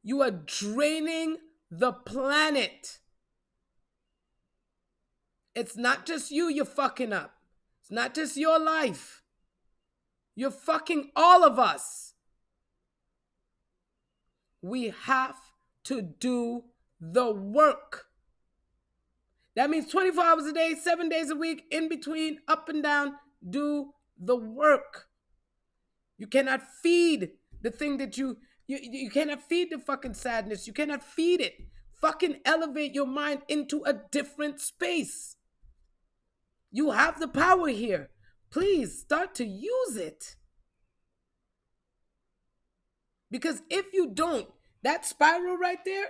You are draining the planet. It's not just you're fucking up. It's not just your life. You're fucking all of us. We have to do the work. That means 24 hours a day, 7 days a week, in between, up and down, do the work. You cannot feed the thing that you cannot feed the fucking sadness. You cannot feed it. Fucking elevate your mind into a different space. You have the power here. Please start to use it. Because if you don't, that spiral right there,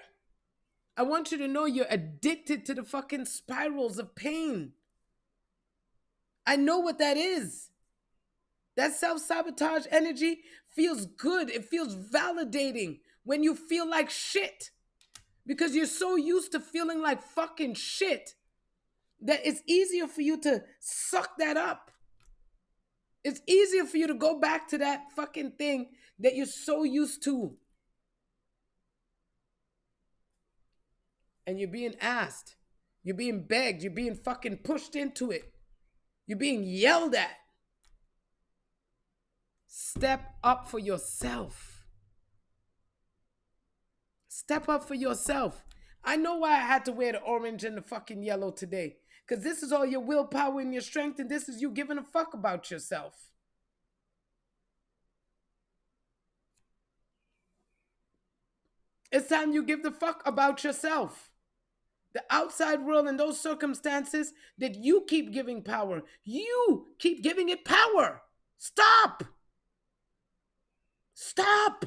I want you to know you're addicted to the fucking spirals of pain. I know what that is. That self-sabotage energy feels good. It feels validating when you feel like shit. Because you're so used to feeling like fucking shit that it's easier for you to suck that up. It's easier for you to go back to that fucking thing that you're so used to. And you're being asked. You're being begged. You're being fucking pushed into it. You're being yelled at. Step up for yourself. Step up for yourself. I know why I had to wear the orange and the fucking yellow today. Because this is all your willpower and your strength, and this is you giving a fuck about yourself. It's time you give the fuck about yourself. The outside world and those circumstances that you keep giving power. You keep giving it power. Stop. Stop.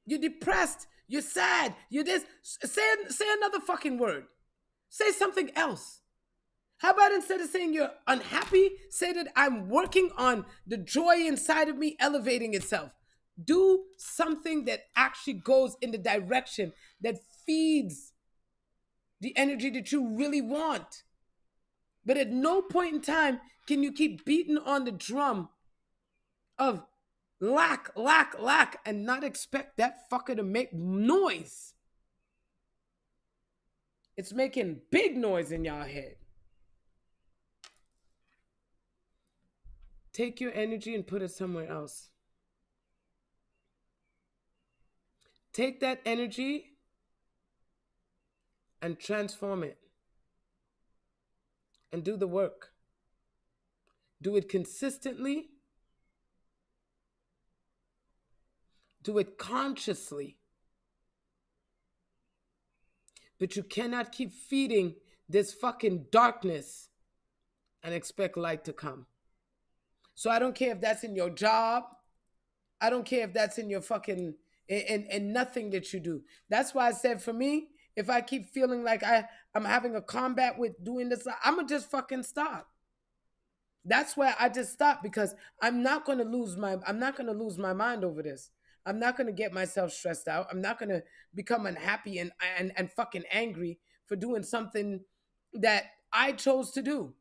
You're depressed. You're sad. You're this. Say another fucking word. Say something else. How about instead of saying you're unhappy, say that I'm working on the joy inside of me elevating itself. Do something that actually goes in the direction that feeds the energy that you really want. But at no point in time can you keep beating on the drum of lack, and not expect that fucker to make noise. It's making big noise in y'all head. Take your energy and put it somewhere else. Take that energy and transform it. And do the work. Do it consistently. Do it consciously. But you cannot keep feeding this fucking darkness and expect light to come. So I don't care if that's in your job. I don't care if that's in your fucking, in nothing that you do. That's why I said for me, if I keep feeling like I'm having a combat with doing this, I'm going to just fucking stop. That's where I just stop because I'm not going to lose my mind over this. I'm not going to get myself stressed out. I'm not going to become unhappy and fucking angry for doing something that I chose to do.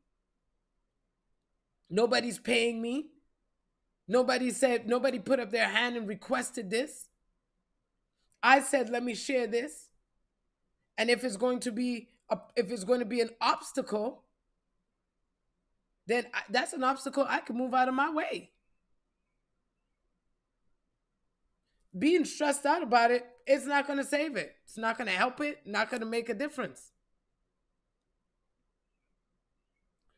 Nobody's paying me. Nobody put up their hand and requested this. I said, let me share this. And if it's going to be an obstacle, then that's an obstacle I can move out of my way. Being stressed out about it, it's not going to save it. It's not going to help it, not going to make a difference.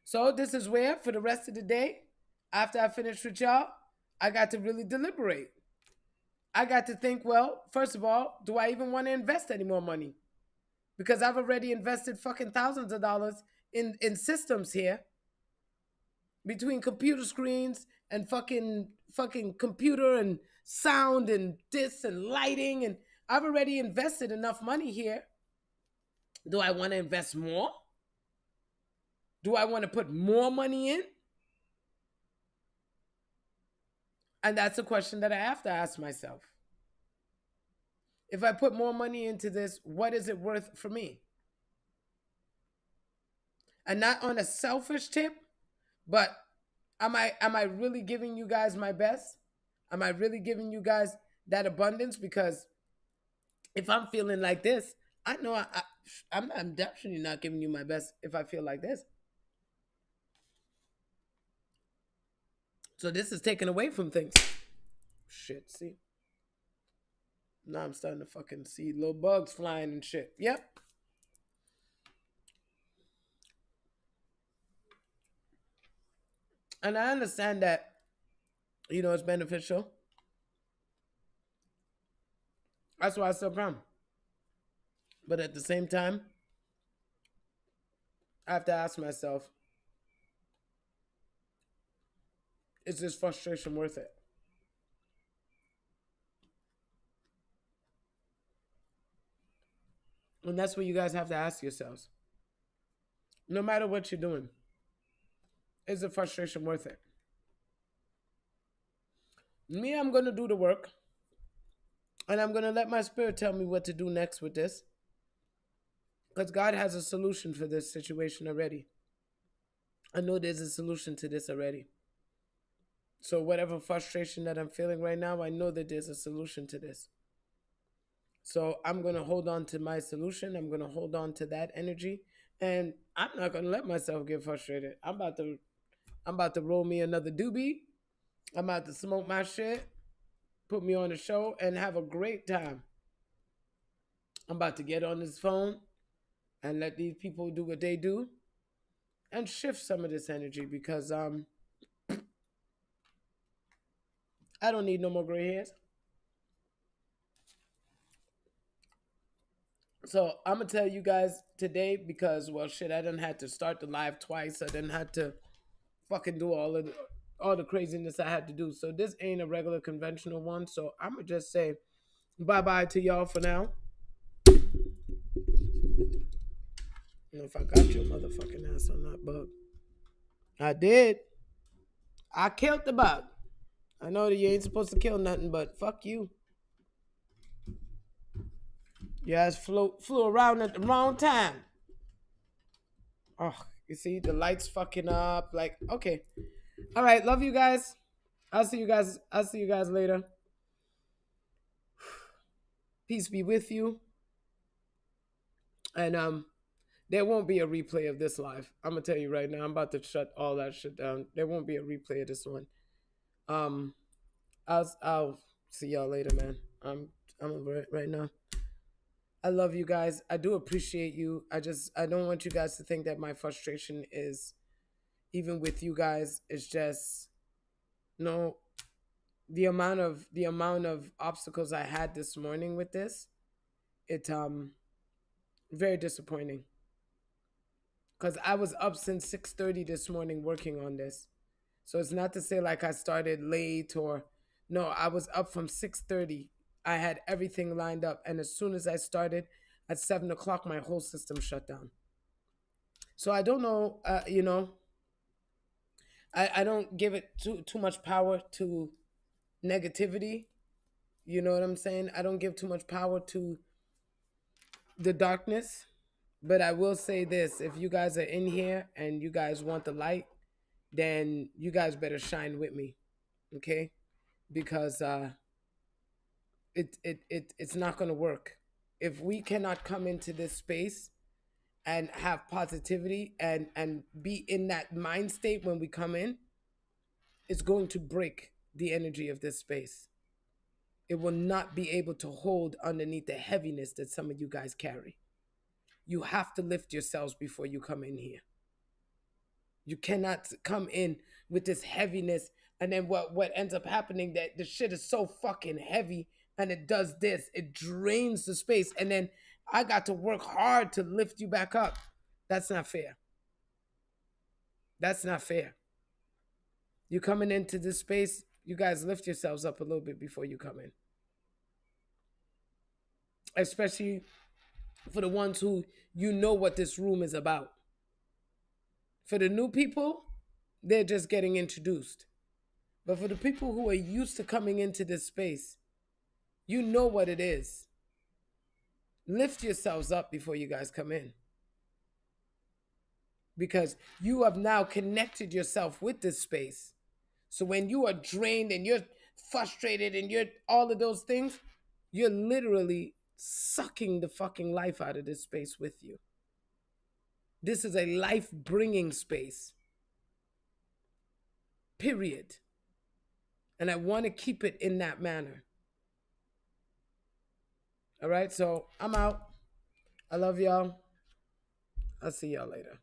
So this is where, for the rest of the day, after I finish with y'all, I got to really deliberate. I got to think, well, first of all, do I even want to invest any more money? Because I've already invested fucking thousands of dollars in systems here, between computer screens and fucking computer and sound and this and lighting, and I've already invested enough money here. Do I want to invest more? Do I want to put more money in? And that's a question that I have to ask myself. If I put more money into this, what is it worth for me? And not on a selfish tip, but am I really giving you guys my best? Am I really giving you guys that abundance? Because if I'm feeling like this, I know I'm definitely not giving you my best if I feel like this. So this is taken away from things. Shit, see? Now I'm starting to fucking see little bugs flying and shit. Yep. And I understand that, it's beneficial. That's why I still come. But at the same time, I have to ask myself, is this frustration worth it? And that's what you guys have to ask yourselves. No matter what you're doing, is the frustration worth it? Me, I'm going to do the work. And I'm going to let my spirit tell me what to do next with this. Because God has a solution for this situation already. I know there's a solution to this already. So whatever frustration that I'm feeling right now, I know that there's a solution to this. So I'm going to hold on to my solution. I'm going to hold on to that energy. And I'm not going to let myself get frustrated. I'm about to roll me another doobie. I'm about to smoke my shit, put me on a show, and have a great time. I'm about to get on this phone and let these people do what they do and shift some of this energy, because I don't need no more gray hairs. So I'm going to tell you guys today, because, well, shit, I done had to start the live twice. I done had to fucking do all the craziness I had to do. So this ain't a regular conventional one. So I'm going to just say bye-bye to y'all for now. I don't know if I got your motherfucking ass on that bug. I did. I killed the bug. I know that you ain't supposed to kill nothing, but fuck you. Your ass flew around at the wrong time. Oh, you see, the lights fucking up. Like, okay. All right, love you guys. I'll see you guys later. Peace be with you. And there won't be a replay of this live. I'm gonna tell you right now. I'm about to shut all that shit down. There won't be a replay of this one. I'll see y'all later, man. I'm over it right now. I love you guys. I do appreciate you. I don't want you guys to think that my frustration is, even with you guys, it's just no. The amount of obstacles I had this morning with this, it very disappointing. Because I was up since 6:30 this morning working on this. So it's not to say like I started late or no, I was up from 6:30. I had everything lined up. And as soon as I started at 7 o'clock, my whole system shut down. So I don't know, I don't give it too much power to negativity. You know what I'm saying? I don't give too much power to the darkness. But I will say this, if you guys are in here and you guys want the light, then you guys better shine with me, okay? Because it's not gonna work if we cannot come into this space and have positivity and be in that mind state when we come in. It's going to break the energy of this space. It will not be able to hold underneath the heaviness that some of you guys carry. You have to lift yourselves before you come in here. You cannot come in with this heaviness, and then what ends up happening, that the shit is so fucking heavy and it does this, it drains the space, and then I got to work hard to lift you back up. That's not fair. That's not fair. You coming into this space, you guys lift yourselves up a little bit before you come in. Especially for the ones who you know what this room is about. For the new people, they're just getting introduced. But for the people who are used to coming into this space, you know what it is. Lift yourselves up before you guys come in. Because you have now connected yourself with this space. So when you are drained and you're frustrated and you're all of those things, you're literally sucking the fucking life out of this space with you. This is a life-bringing space. Period. And I want to keep it in that manner. All right, so I'm out. I love y'all. I'll see y'all later.